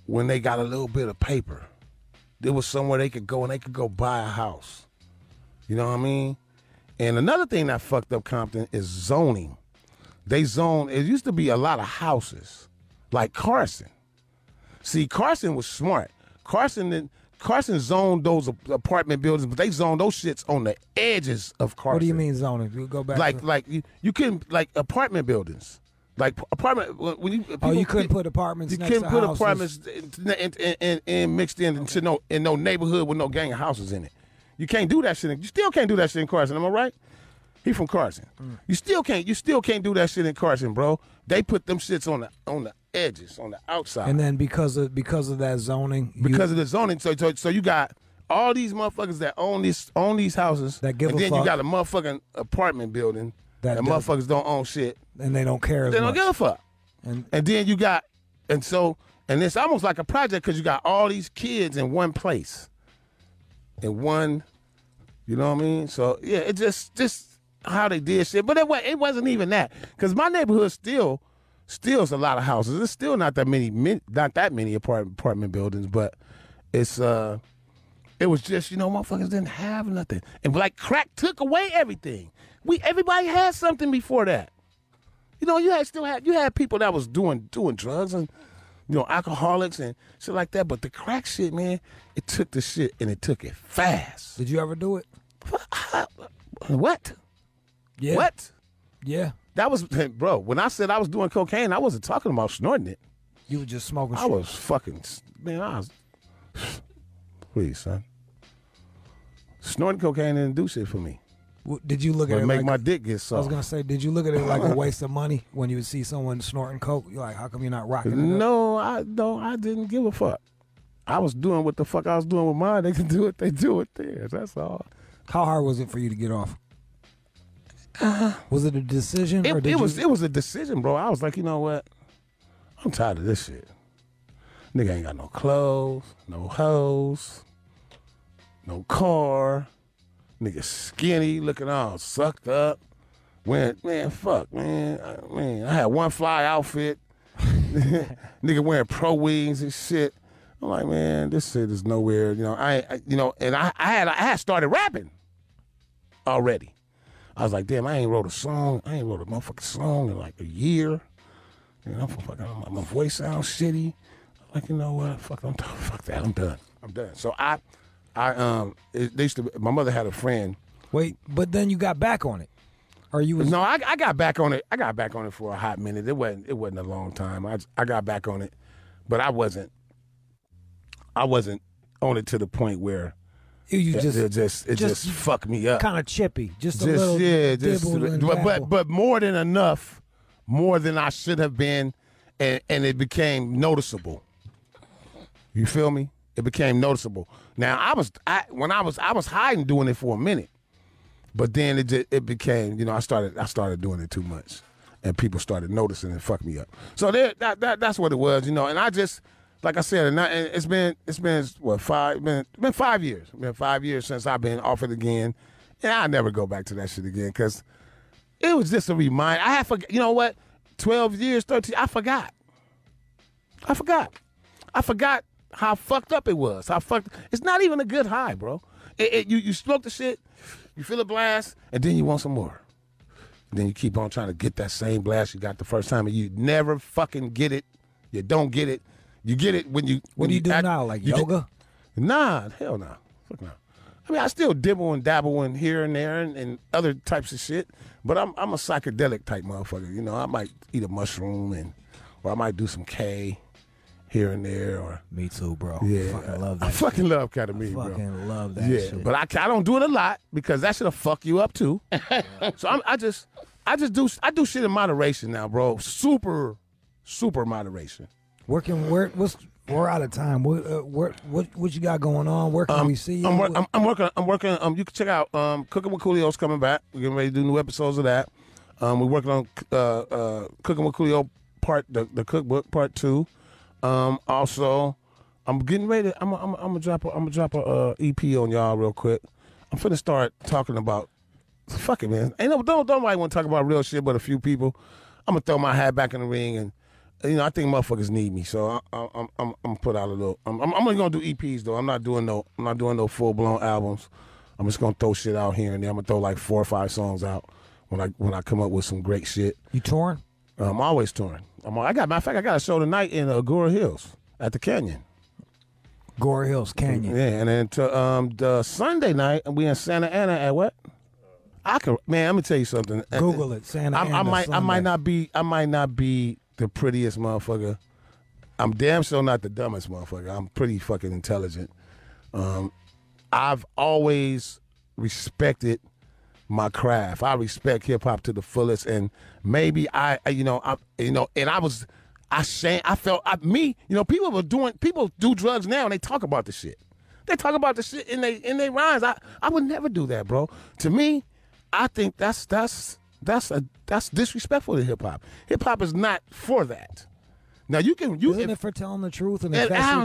when they got a little bit of paper. There was somewhere they could go, and they could go buy a house. You know what I mean? And another thing that fucked up Compton is zoning. It used to be a lot of houses, like Carson. See, Carson was smart. Carson zoned those apartment buildings, but they zoned those shits on the edges of Carson. What do you mean zoning? You go back. Like you couldn't, like apartment buildings, like apartment when you. You couldn't put apartments. You next couldn't to put houses. apartments in mixed into no neighborhood with no gang of houses in it. You can't do that shit. You still can't do that shit in Carson. Am I right? He from Carson. You still can't do that shit in Carson, bro. They put them shits on the edges, on the outside. And then because of that zoning, because of the zoning, so you got all these motherfuckers that own these houses, that give and a then fuck. you got a motherfucking apartment building that motherfuckers don't own shit, and they don't care. They don't give a fuck. And then you got, and it's almost like a project because you got all these kids in one place, in one, you know what I mean? So yeah, it just how they did shit, but it wasn't even that, because my neighborhood still is a lot of houses. It's still not that many apartment buildings, but it's it was just, motherfuckers didn't have nothing, and like crack took away everything. Everybody had something before that. You had people that was doing drugs and alcoholics and shit like that, but the crack shit, man, it took the shit and it took it fast. Did you ever do it? What? Yeah. What? Yeah. That was, bro, when I said I was doing cocaine, I wasn't talking about snorting it. You were just smoking shit. I was fucking, please, son. Snorting cocaine didn't do shit for me. Did you look at it make like my dick get soft? I was going to say, did you look at it like a waste of money when you would see someone snorting coke? You're like, how come you're not rocking it up? No, I didn't give a fuck. I was doing what the fuck I was doing with mine. They can do it, they do it theirs. That's all. How hard was it for you to get off? Was it a decision? It was a decision, bro. I was like, you know what? I'm tired of this shit. Nigga ain't got no clothes, no hoes, no car. Nigga skinny, looking all sucked up. fuck, man. I had one fly outfit. Nigga wearing pro wings and shit. I'm like, man, this shit is nowhere. You know, and I had started rapping already. I was like, damn, I ain't wrote a motherfucking song in like a year. You know, my voice sounds shitty. I'm like, you know what? Fuck that. I'm done. So my mother had a friend. Wait, but then you got back on it. Or you was No, I got back on it. I got back on it for a hot minute. It wasn't a long time. I got back on it, but I wasn't on it to the point where it just fucked me up. Kind of chippy, just a little. But more than enough, more than I should have been, and it became noticeable. You feel me? It became noticeable. Now I was hiding doing it for a minute. But then it became, you know, I started doing it too much, and people started noticing and fucked me up. So that's what it was, you know. And I just, like I said, and it's been 5 years. It's been 5 years since I've been off it again, and I'll never go back to that shit again because it was just a reminder. I forgot. You know what? 12 years, 13. I forgot how fucked up it was. It's not even a good high, bro. You smoke the shit. You feel a blast, and then you want some more. And then you keep on trying to get that same blast you got the first time, and you never fucking get it. You don't get it. You get it when you. What do you do now? Like yoga? Nah, hell no. Fuck no. I mean, I still dibble and dabble in here and there and other types of shit, but I'm a psychedelic type motherfucker. You know, I might eat a mushroom or I might do some K here and there, or me too, bro. Yeah, I fucking love that. I fucking love ketamine, bro. Fucking love that. Yeah, shit. but I don't do it a lot because that shit'll fuck you up too. So I do shit in moderation now, bro. Super moderation. We're out of time. What you got going on? Where can we see you? I'm working. You can check out Cooking with Coolio's coming back. We're getting ready to do new episodes of that. We're working on Cooking with Coolio the cookbook part 2. Also, I'm getting ready. I'm gonna drop a EP on y'all real quick. I'm finna start talking about. Fuck it, man. Don't nobody want to talk about real shit, but a few people. I'm gonna throw my hat back in the ring, and you know I think motherfuckers need me, so I'm gonna put out a little. I'm only gonna do EPs though. I'm not doing no full blown albums. I'm just gonna throw shit out here and there. I'm gonna throw like 4 or 5 songs out when I come up with some great shit. You touring? I'm always touring. I got a show tonight in Agora Hills at the Canyon. Agora Hills Canyon. Yeah, and then the Sunday night we in Santa Ana at what? Let me tell you something. Google it, Santa Ana. I might not be the prettiest motherfucker. I'm damn sure not the dumbest motherfucker. I'm pretty fucking intelligent. I've always respected my craft. I respect hip hop to the fullest, and maybe I people do drugs now and they talk about the shit. They talk about the shit in they rhymes. I would never do that, bro. To me, I think that's disrespectful to hip hop. Hip hop is not for that. Now isn't it for telling the truth and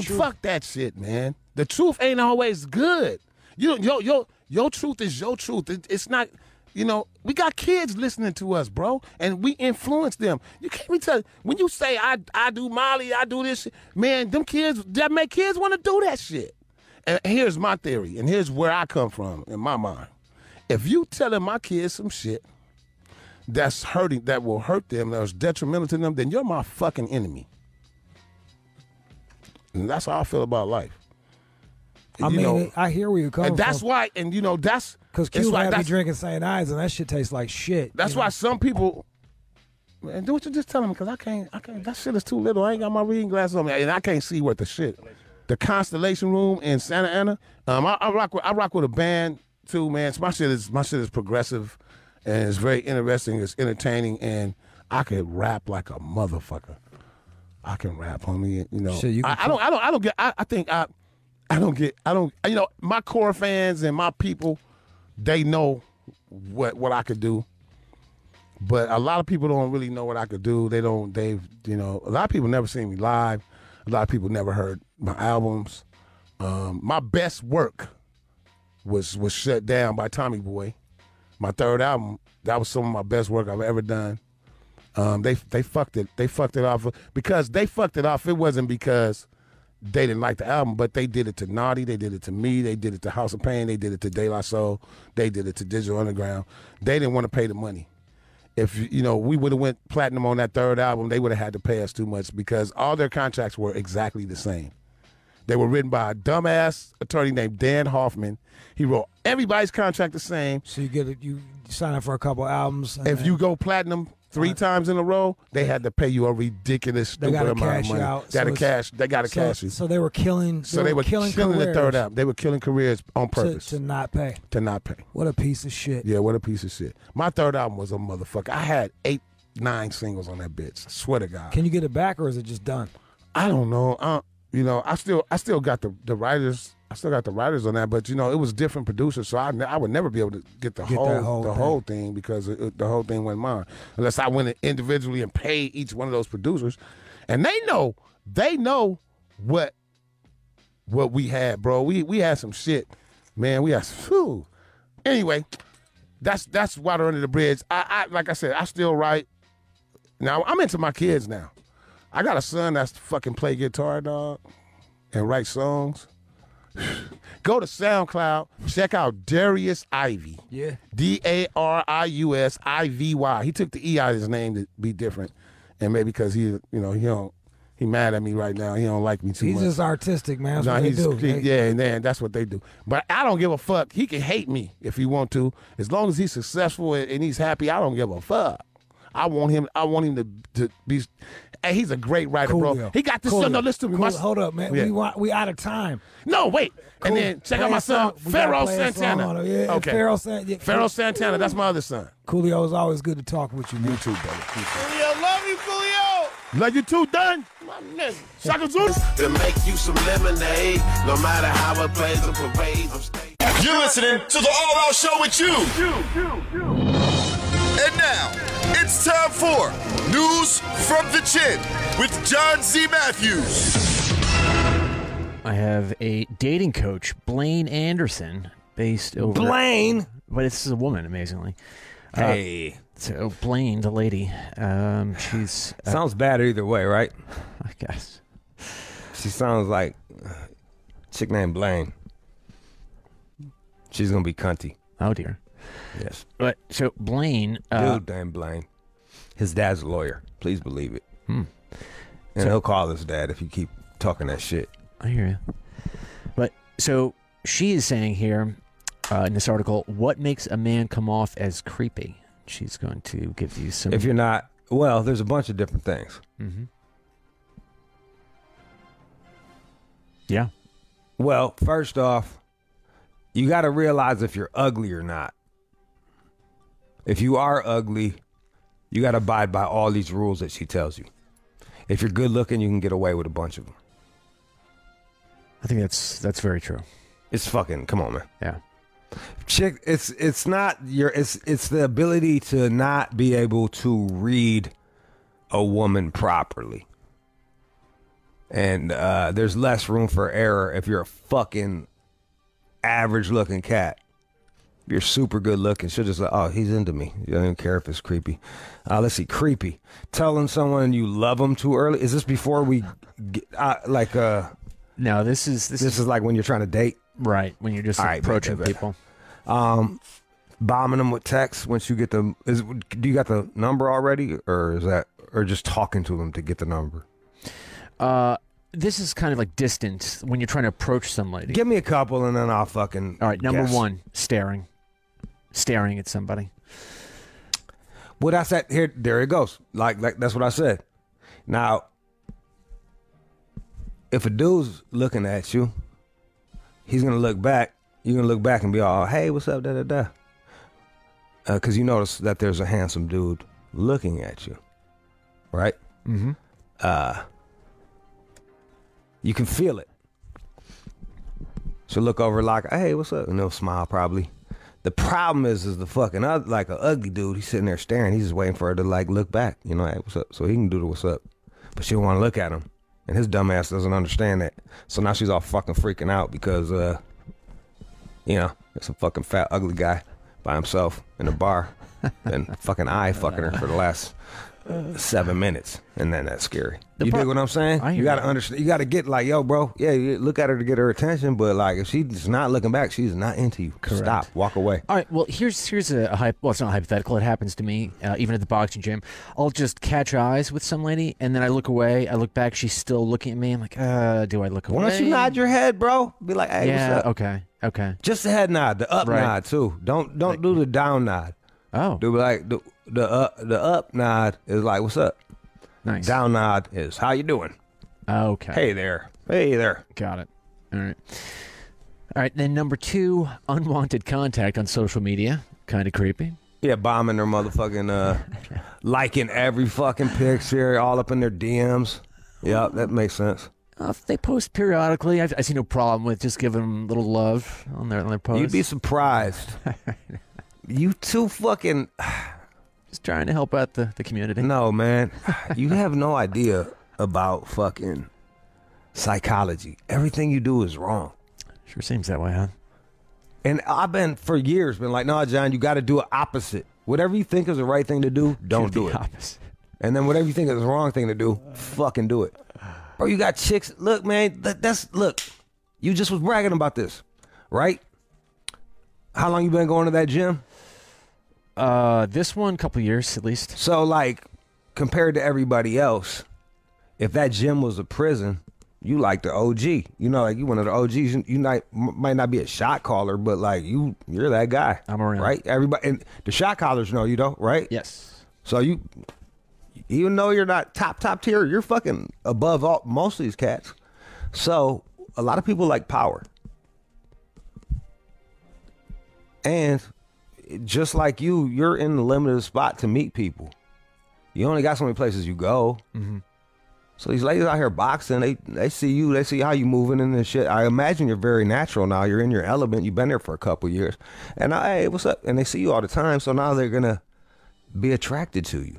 fuck that shit, man. The truth ain't always good. Your truth is your truth. It's not, we got kids listening to us, bro, and we influence them. You can't be telling, when you say I do Molly, I do this shit, man, them kids, that make kids want to do that shit. And here's my theory, and here's where I come from in my mind. If you telling my kids some shit that will hurt them, that's detrimental to them, then you're my fucking enemy. And that's how I feel about life. I hear where you're coming from. And that's why, that's... Because Q had me drinking St. Ides, and that shit tastes like shit. That's why some people... Man, do what you just telling me, because I can't... That shit is too little. I ain't got my reading glasses on me, and I can't see what the shit... The Constellation Room in Santa Ana. I rock with a band too, man. My shit is progressive, and it's very interesting. It's entertaining, and I can rap like a motherfucker. I can rap, homie. My core fans and my people, they know what I could do. But a lot of people don't really know what I could do. A lot of people never seen me live. A lot of people never heard my albums. My best work was shut down by Tommy Boy. My third album, that was some of my best work I've ever done. They fucked it. They fucked it off because they fucked it off. It wasn't because they didn't like the album, but they did it to Naughty, they did it to me, they did it to House of Pain, they did it to De La Soul, they did it to Digital Underground. They didn't want to pay the money. If we would have went platinum on that third album, they would have had to pay us too much because all their contracts were exactly the same. They were written by a dumbass attorney named Dan Hoffman. He wrote everybody's contract the same. So you sign up for a couple albums. If you go platinum 3 times in a row, they had to pay you a ridiculous, stupid amount of money. They got to cash you. So they were killing. They were killing the third album. They were killing careers on purpose to not pay. To not pay. What a piece of shit. Yeah, what a piece of shit. My third album was a motherfucker. I had 8, 9 singles on that bitch. I swear to God. Can you get it back or is it just done? I don't know. I still got the writers. I still got the writers on that, but it was different producers, so I would never be able to get the whole thing because the whole thing wasn't mine, unless I went individually and paid each one of those producers, and they know what we had, bro. We had some shit, man. We had whew. Anyway. That's water under the bridge. I like I said, I still write. Now I'm into my kids now. I got a son that's fucking play guitar, dog, and write songs. Go to SoundCloud, check out Darius Ivy. Yeah. Darius Ivy. He took the E out of his name to be different, and maybe because he mad at me right now. He don't like me too much. He's just artistic, man. That's what they do. Yeah, and that's what they do. But I don't give a fuck. He can hate me if he want to, as long as he's successful and he's happy. I don't give a fuck. I want him to be. Hey, he's a great writer, Coolio. bro. He got this song. No, listen to me. Hold up, man. Yeah. We out of time. No, wait. And then check out my son, Pharaoh Santana. Yeah, okay. Pharaoh Santana. That's my other son. Coolio, it's always good to talk with you, man. You too, brother. Coolio, love you, Coolio. Love you too, done. My nigga. Shaka Zulu. To make you some lemonade, no matter how it plays or parades, I'm staying. You're listening to the All Out Show with you. And now, it's time for News from the Chin with John C. Matthews. I have a dating coach, Blaine Anderson, based over... Blaine? But this is a woman, amazingly. Hey. So Blaine, the lady, she's... Sounds bad either way, right? I guess. She sounds like a chick named Blaine. She's going to be cunty. Oh, dear. Yes. But so Blaine... Dude named Blaine. His dad's a lawyer. Please believe it. And So- he'll call his dad if you keep talking that shit. I hear you. But so she is saying here in this article, what makes a man come off as creepy? She's going to give you some... If you're not... Well, there's a bunch of different things. Mm-hmm. Yeah. Well, first off, you got to realize if you're ugly or not. If you are ugly, you got to abide by all these rules that she tells you. If you're good looking, you can get away with a bunch of them. I think that's very true. It's fucking... Come on, man. Yeah. Chick, it's not your... It's the ability to not be able to read a woman properly. And there's less room for error if you're a fucking average-looking cat. If you're super good-looking, she'll just like, oh, he's into me. You don't even care if it's creepy. Let's see, creepy. Telling someone you love them too early. Is this before we get, No, this is like when you're trying to date? Right, when you're just approaching people. Bombing them with text once you get them. Do you got the number already, or just talking to them to get the number? This is kind of like distant when you're trying to approach somebody. Give me a couple and then I'll fucking... All right, number guess. 1, staring. Staring at somebody. What I said here, there it goes. Like that's what I said. Now, if a dude's looking at you, he's gonna look back. You're gonna look back and be all, "Hey, what's up?" Da da da. Because you notice that there's a handsome dude looking at you, right? Mm-hmm. You can feel it. She'll look over like, "Hey, what's up?" And they'll smile probably. The problem is the fucking like an ugly dude. He's sitting there staring. He's just waiting for her to like look back. You know, hey, what's up? So he can do the what's up, but she don't want to look at him, and his dumb ass doesn't understand that. So now she's all fucking freaking out because, it's a fucking fat ugly guy by himself in a bar and fucking eye fucking her for the last 7 minutes, and then that's scary. You dig what I'm saying? You gotta understand. You gotta get like, yo, bro. Yeah, you look at her to get her attention, but like, if she's not looking back, she's not into you. Correct. Stop. Walk away. All right. Well, here's a well, it's not hypothetical. It happens to me, even at the boxing gym. I'll just catch eyes with some lady, and then I look away. I look back. She's still looking at me. I'm like, do I look away? Why don't you nod your head, bro? Be like, hey, what's up? Okay. Just the head nod, the up nod too. Don't do the down nod. Oh. Do like the up nod is like, what's up? Nice. Down nod is, how you doing? Okay. Hey there. Hey there. Got it. All right. Then number 2, unwanted contact on social media. Kind of creepy. Yeah, bombing their motherfucking, liking every fucking picture, all up in their DMs. Yep, that makes sense. If they post periodically, I see no problem with just giving them a little love on their posts. You'd be surprised. You too fucking... Just trying to help out the community. No, man. You have no idea about fucking psychology. Everything you do is wrong. Sure seems that way, huh? And I've been, for years, been like, no, John, you got to do it opposite. Whatever you think is the right thing to do, don't do it. Opposite. And then whatever you think is the wrong thing to do, fucking do it. Bro, you got chicks. Look, man, look, you just was bragging about this, right? How long you been going to that gym? This one, couple years at least. So, like, compared to everybody else, if that gym was a prison, you like the OG. You know, like, you one of the OGs. You might not be a shot caller, but, like, you're that guy. I'm around. Right? Everybody, and the shot callers know you, though, right? Yes. So, even though you're not top tier, you're fucking above most of these cats. So, a lot of people like power. And... just like you're in the limited spot to meet people. You only got so many places you go. Mm-hmm. So these ladies out here boxing, they see you, they see how you moving and this shit. I imagine you're very natural now. You're in your element. You've been there for a couple years. And hey, what's up? And they see you all the time. So now they're going to be attracted to you.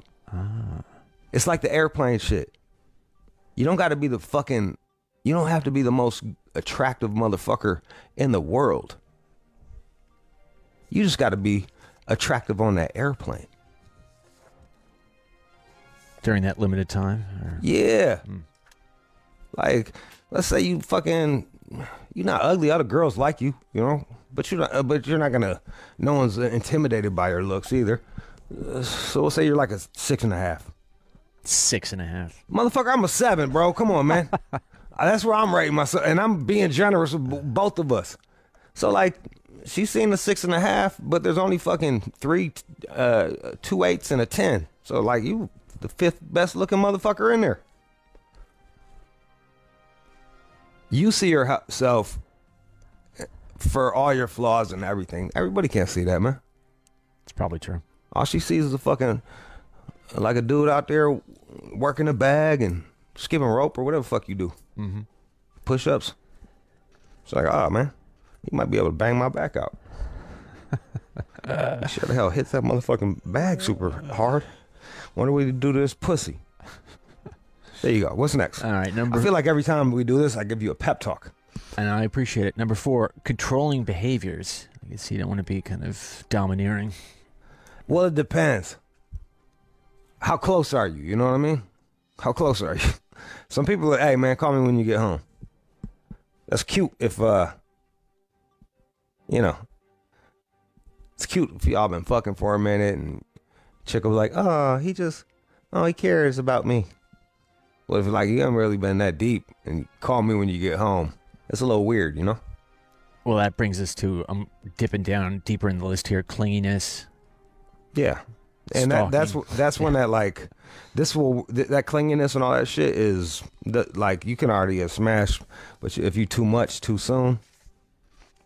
It's like the airplane shit. You don't got to be you don't have to be the most attractive motherfucker in the world. You just got to be attractive on that airplane. During that limited time? Or? Yeah. Like, let's say you're not ugly. Other girls like you, you know? But you're not going to, no one's intimidated by your looks either. So we'll say you're like a 6.5. 6.5. Motherfucker, I'm a 7, bro. Come on, man. That's where I'm rating myself. And I'm being generous with both of us. So, like... she's seen a 6.5, but there's only fucking 3 2 8s and a 10. So like you, the 5th best looking motherfucker in there. You see yourself for all your flaws and everything. Everybody can't see that, man. It's probably true. All she sees is a fucking like a dude out there working a bag and skipping rope or whatever the fuck you do. Mm-hmm. Push-ups. It's like, oh man. He might be able to bang my back out. Sure the hell hits that motherfucking bag super hard. Wonder what he do to this pussy. There you go. What's next? All right, I feel like every time we do this, I give you a pep talk. And I appreciate it. Number 4, controlling behaviors. I guess you don't want to be kind of domineering. Well, it depends. How close are you? You know what I mean? How close are you? Some people are, hey man, call me when you get home. That's cute if you know, it's cute if y'all been fucking for a minute and chick will be like, he cares about me. Well, if like you haven't really been that deep and call me when you get home, it's a little weird, you know? Well, that brings us to, I'm dipping down deeper in the list here, clinginess. Yeah. And that's when that like, that clinginess and all that shit is, like you can already have smashed, but if you too much too soon,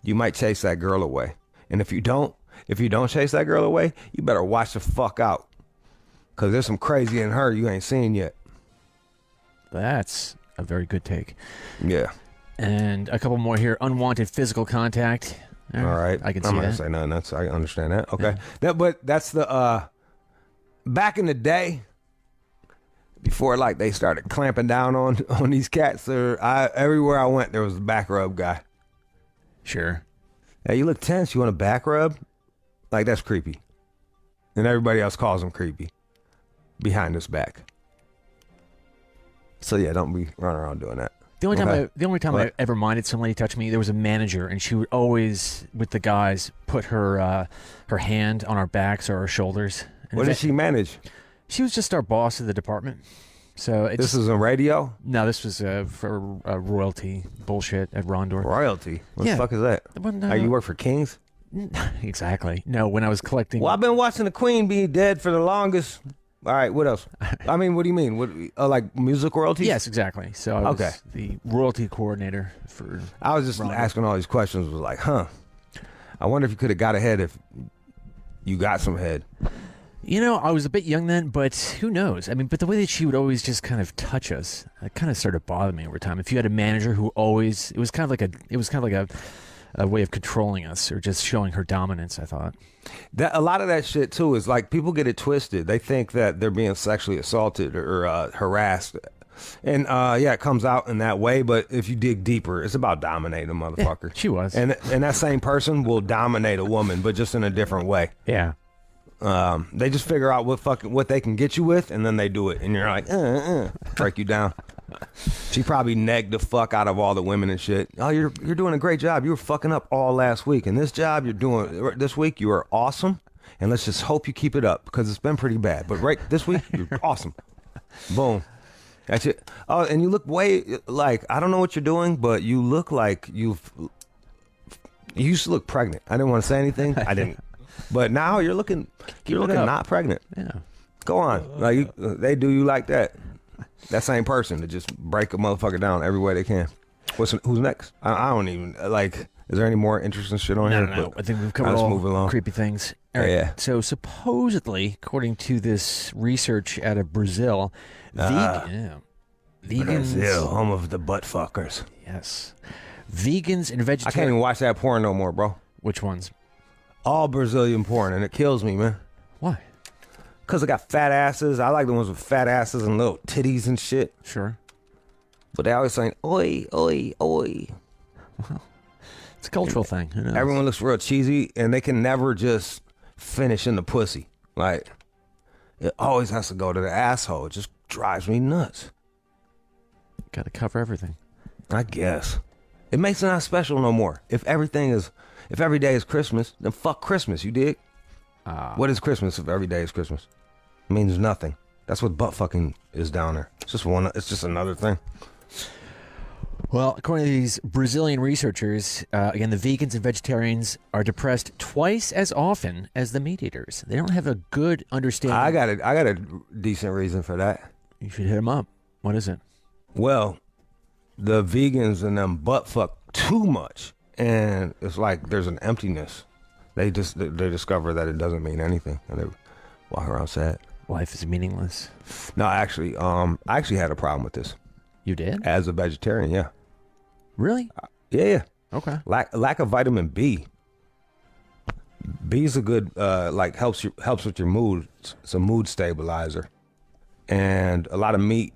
you might chase that girl away. And if you don't chase that girl away, you better watch the fuck out. Because there's some crazy in her you ain't seen yet. That's a very good take. Yeah. And a couple more here. Unwanted physical contact. All right. I can see I'm not that. going to say nothing. I understand that. Okay. Yeah. But that's the, back in the day, before like they started clamping down on these cats, everywhere I went, there was a back rub guy. Sure. Hey, you look tense. You want a back rub? Like, that's creepy. And everybody else calls him creepy behind his back. So, yeah, don't be running around doing that. The only time I ever minded somebody touch me, there was a manager, and she would always, with the guys, put her hand on our backs or our shoulders. And What did she manage? She was just our boss of the department. So This is on radio? No, this was for royalty bullshit at Rondor. Royalty? What the fuck is that? Well, You work for Kings? Exactly. No, when I was collecting... Well, I've been watching the Queen be dead for the longest. All right, what else? I mean, what do you mean? What, like music royalties? Yes, exactly. So I was the royalty coordinator for... I was just asking all these questions. Was like, I wonder if you could have got ahead if you got some head. You know, I was a bit young then, but who knows? I mean, but the way that she would always just kind of touch us, it kind of started bothering me over time. If you had a manager who always... It was kind of like a way of controlling us or just showing her dominance, I thought. A lot of that shit, too, is like people get it twisted. They think that they're being sexually assaulted or harassed. And, it comes out in that way. But if you dig deeper, it's about dominating a motherfucker. Yeah, she was. And that same person will dominate a woman, but just in a different way. Yeah. They just figure out what they can get you with, and then they do it. And you're like, break you down. She probably negged the fuck out of all the women and shit. Oh, you're doing a great job. You were fucking up all last week. And this job you're doing this week, you are awesome. And let's just hope you keep it up because it's been pretty bad. But right this week, you're awesome. Boom. That's it. Oh, and you look way like, I don't know what you're doing, but you look like you used to look pregnant. I didn't want to say anything. I didn't. But now you're looking not pregnant. Yeah. Go on. Like they do you like that. That same person to just break a motherfucker down every way they can. Who's next? I don't even like. Is there any more interesting shit on here? No. I think we've covered all creepy things. All right. Yeah. So supposedly, according to this research out of Brazil, vegans, Brazil, home of the butt fuckers. Yes, vegans and vegetarians. I can't even watch that porn no more, bro. Which ones? All Brazilian porn, and it kills me, man. Why? Because they got fat asses. I like the ones with fat asses and little titties and shit. Sure. But they always saying, oi, oi, oi. Well, it's a cultural thing. Who knows? Everyone looks real cheesy, and they can never just finish in the pussy. Like, it always has to go to the asshole. It just drives me nuts. Got to cover everything. I guess. It makes it not special no more. If every day is Christmas, then fuck Christmas, you dig? What is Christmas if every day is Christmas? It means nothing. That's what butt fucking is down there. It's just another thing. Well, according to these Brazilian researchers, again, the vegans and vegetarians are depressed twice as often as the meat eaters. They don't have a good understanding. I got a decent reason for that. You should hit them up. What is it? Well, the vegans and them butt fuck too much, and it's like there's an emptiness. They discover that it doesn't mean anything, and they walk around sad. Life is meaningless. No, actually, I actually had a problem with this. You did? As a vegetarian, yeah. Really? Yeah. Okay. Lack of vitamin B. B is a good helps with your mood. It's a mood stabilizer, and a lot of meat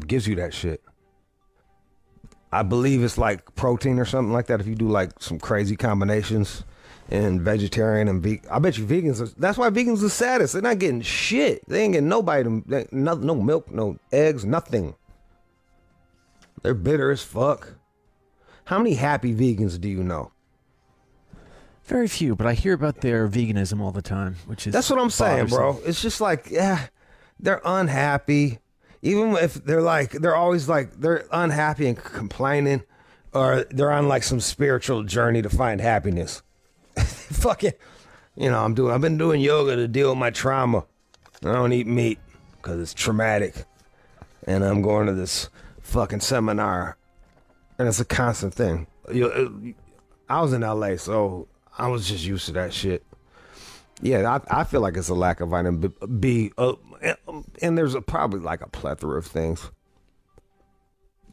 gives you that shit. I believe it's like protein or something like that. If you do like some crazy combinations in vegetarian and vegan, I bet you vegans. That's why vegans are the saddest. They're not getting shit. They ain't getting no milk, no eggs, nothing. They're bitter as fuck. How many happy vegans do you know? Very few, but I hear about their veganism all the time, which is... That's what I'm saying, bro. It's just like, they're unhappy. Even if they're always like, they're unhappy and complaining, or they're on like some spiritual journey to find happiness. Fucking, I've been doing yoga to deal with my trauma. I don't eat meat because it's traumatic. And I'm going to this fucking seminar, and it's a constant thing. I was in LA, so I was just used to that shit. Yeah, I feel like it's a lack of vitamin B, and there's probably like a plethora of things.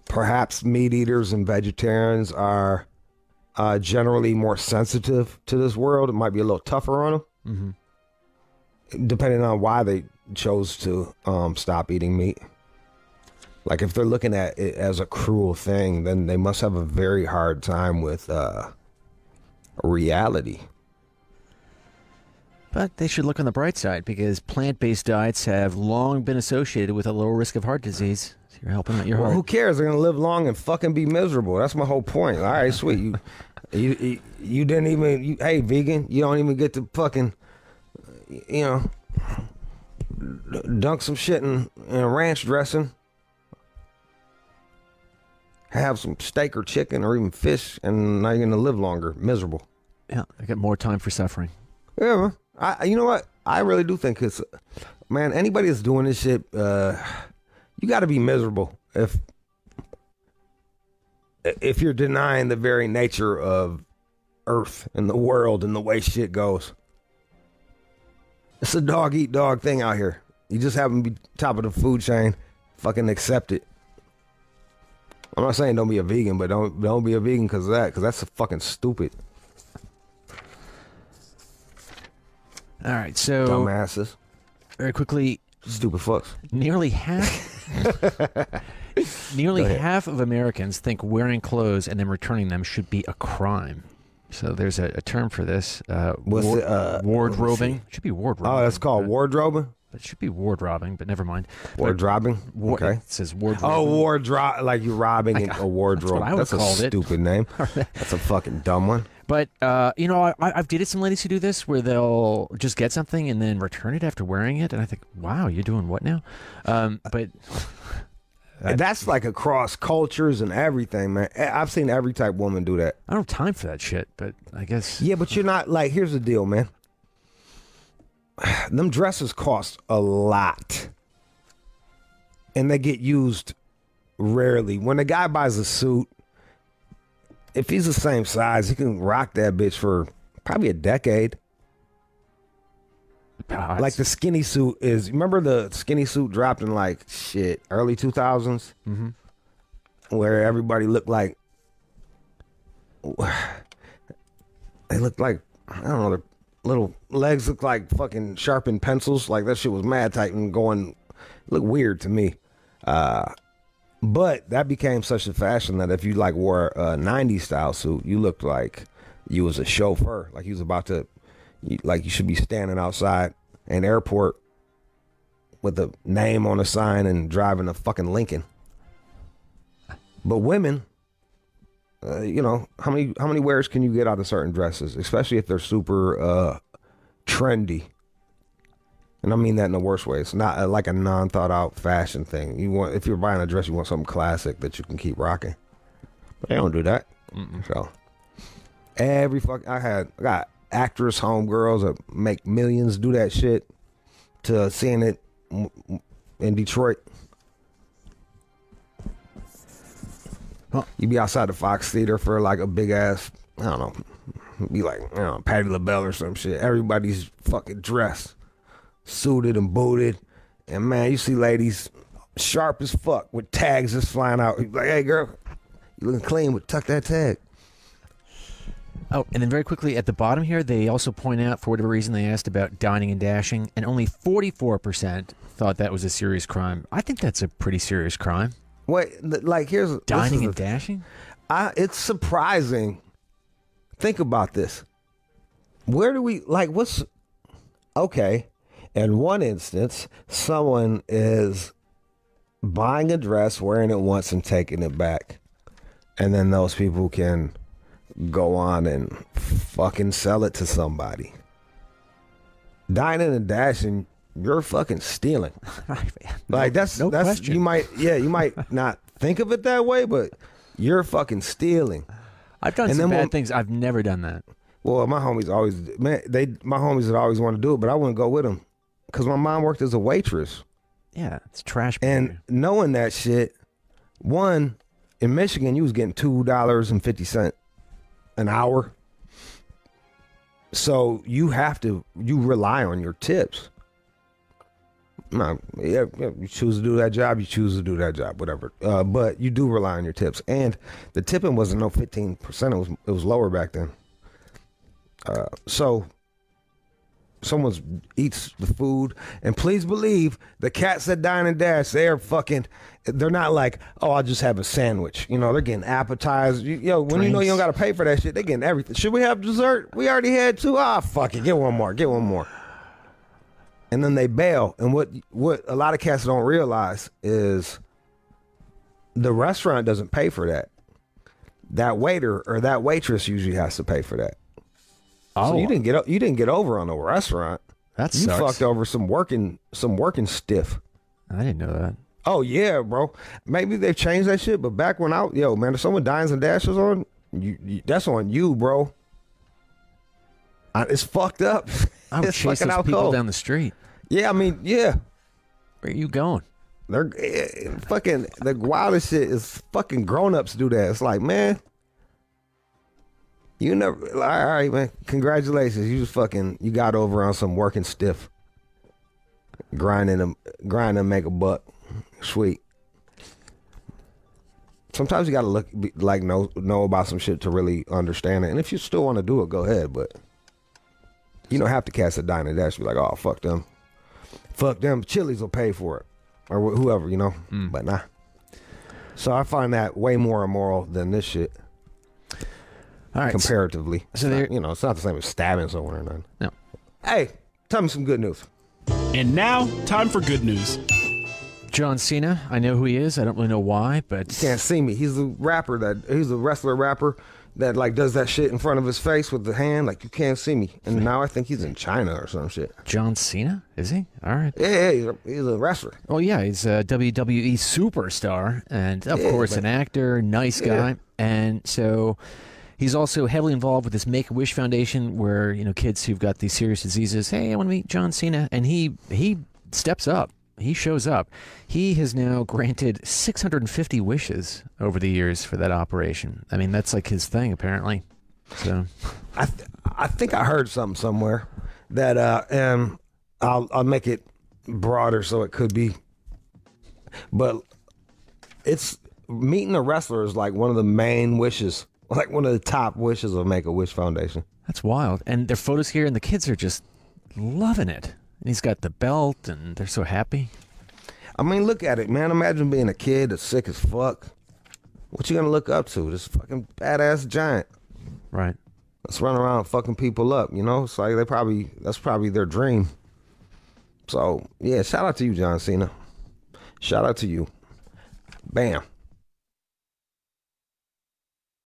Perhaps meat eaters and vegetarians are generally more sensitive to this world. It might be a little tougher on them, depending on why they chose to stop eating meat. Like if they're looking at it as a cruel thing, then they must have a very hard time with reality. But they should look on the bright side because plant-based diets have long been associated with a lower risk of heart disease. So you're helping out your Well, heart. who cares? They're gonna live long and fuck be miserable. That's my whole point. All right, sweet. You didn't even. Hey, vegan, you don't even get to fucking, dunk some shit in ranch dressing. Have some steak or chicken or even fish, and now you're gonna live longer, miserable. Yeah, I got more time for suffering. Yeah, man. You know what? I really do think it's, man, anybody that's doing this shit, you got to be miserable if you're denying the very nature of Earth and the world and the way shit goes. It's a dog eat dog thing out here. You just happen to be top of the food chain. Fucking accept it. I'm not saying don't be a vegan, but don't be a vegan because of that, because that's fucking stupid. All right, so Dumbasses. very quickly, Stupid fucks. nearly half of Americans think wearing clothes and then returning them should be a crime. So there's a term for this. Wardrobing. It should be wardrobing. Oh, that's called wardrobing? It should be ward robbing, but never mind. Wardrobing? Okay. It says wardrobing. Oh, wardrobe, like you're robbing a wardrobe. That's what I would call it. That's a stupid name. That's a fucking dumb one. But, I've dated some ladies who do this where they'll just get something and then return it after wearing it. And I think, wow, you're doing what now? But that's like across cultures and everything, man. I've seen every type of woman do that. I don't have time for that shit, but I guess. Yeah, but you're not, like, here's the deal, man. Them dresses cost a lot. And they get used rarely. When a guy buys a suit, if he's the same size, he can rock that bitch for probably a decade. Like the skinny suit is, remember the skinny suit dropped in like early 2000s? Mm-hmm. Where everybody looked like, they looked like, I don't know, their little legs looked like fucking sharpened pencils. Like that shit was mad tight and looked weird to me. But that became such a fashion that if you like wore a 90s style suit, you looked like you was a chauffeur. Like you was about to, like you should be standing outside an airport with a name on a sign and driving a fucking Lincoln. But women, how many wears can you get out of certain dresses, especially if they're super trendy? And I mean that in the worst way. It's not like a non-thought out fashion thing. If you're buying a dress, you want something classic that you can keep rocking. But they don't do that. So I got actress homegirls that make millions do that shit to seeing it in Detroit. You be outside the Fox Theater for like a big ass, I don't know, be like, Patti LaBelle or some shit. Everybody's fucking dressed, suited and booted. And man, you see ladies sharp as fuck with tags just flying out. You're like, hey girl, you looking clean, but tuck that tag. Oh, and then very quickly at the bottom here, they also point out, for whatever reason, they asked about dining and dashing, and only 44% thought that was a serious crime. I think that's a pretty serious crime. Wait, like here's dining and dashing? It's surprising. Think about this. Where do we, like, okay, in one instance, someone is buying a dress, wearing it once and taking it back. And then those people can go on and fucking sell it to somebody. Dining and dashing, you're fucking stealing. Like that's question. you might not think of it that way, but you're fucking stealing. I've done some bad things. I've never done that. Well, my homies always, my homies would always want to do it, but I wouldn't go with them because my mom worked as a waitress. Yeah, it's trash. And knowing that shit, in Michigan, you was getting $2.50 an hour. So you rely on your tips. You choose to do that job, whatever. But you do rely on your tips. And the tipping wasn't no 15%, it was lower back then. So someone eats the food, and please believe the cats that dine and dash, they're not like, oh, I'll just have a sandwich. They're getting appetizers. When drinks. You know you don't got to pay for that shit, they're getting everything. Should we have dessert? We already had two. Fuck it, get one more. and then they bail. And what a lot of cats don't realize is the restaurant doesn't pay for that. That waiter or that waitress usually has to pay for that. Oh, so you didn't get over on the restaurant. That you sucks. fucked over some working stiff. I didn't know that. Oh yeah, bro. Maybe they've changed that shit, but back when man, if someone dines and dashes on you, that's on you, bro. It's fucked up. I would It's chase fucking those out people cold. down the street. Yeah, I mean, yeah. Where are you going? They're fucking the wildest shit is fucking grown-ups do that. It's like, man, you never. All right, man. Congratulations, you got over on some working stiff, grinding to make a buck. Sweet. Sometimes you gotta know about some shit to really understand it. And if you still want to do it, go ahead. But you don't have to cast a dine and dash. Be like, oh, fuck them. Fuck them. Chili's will pay for it. Or whoever, But nah. So I find that way more immoral than this shit. All right. Comparatively. So it's not the same as stabbing someone or nothing. No. Hey, tell me some good news. And now, time for good news. John Cena, I know who he is. I don't really know why, but You can't see me. He's a wrestler rapper that like does that shit in front of his face with the hand, like you can't see me. And now I think he's in China or some shit. John Cena, is he? All right. Yeah, he's a wrestler. Oh yeah, he's a WWE superstar, and of course an actor, nice guy, and so he's also heavily involved with this Make-A-Wish Foundation, where kids who've got these serious diseases. Hey, I want to meet John Cena, and he steps up. He shows up. He has now granted 650 wishes over the years for that operation. I mean, that's like his thing, apparently. So, I think I heard something somewhere that I'll make it broader so it could be, but it's meeting a wrestler is like one of the main wishes, like one of the top wishes of Make-A-Wish Foundation. that's wild. And their photos here, and the kids are just loving it. And he's got the belt, and they're so happy. I mean, look at it, man. Imagine being a kid that's sick as fuck. What you gonna look up to? This fucking badass giant. Right. Let's run around fucking people up, It's like that's probably their dream. So, yeah, shout out to you, John Cena. Shout out to you. Bam.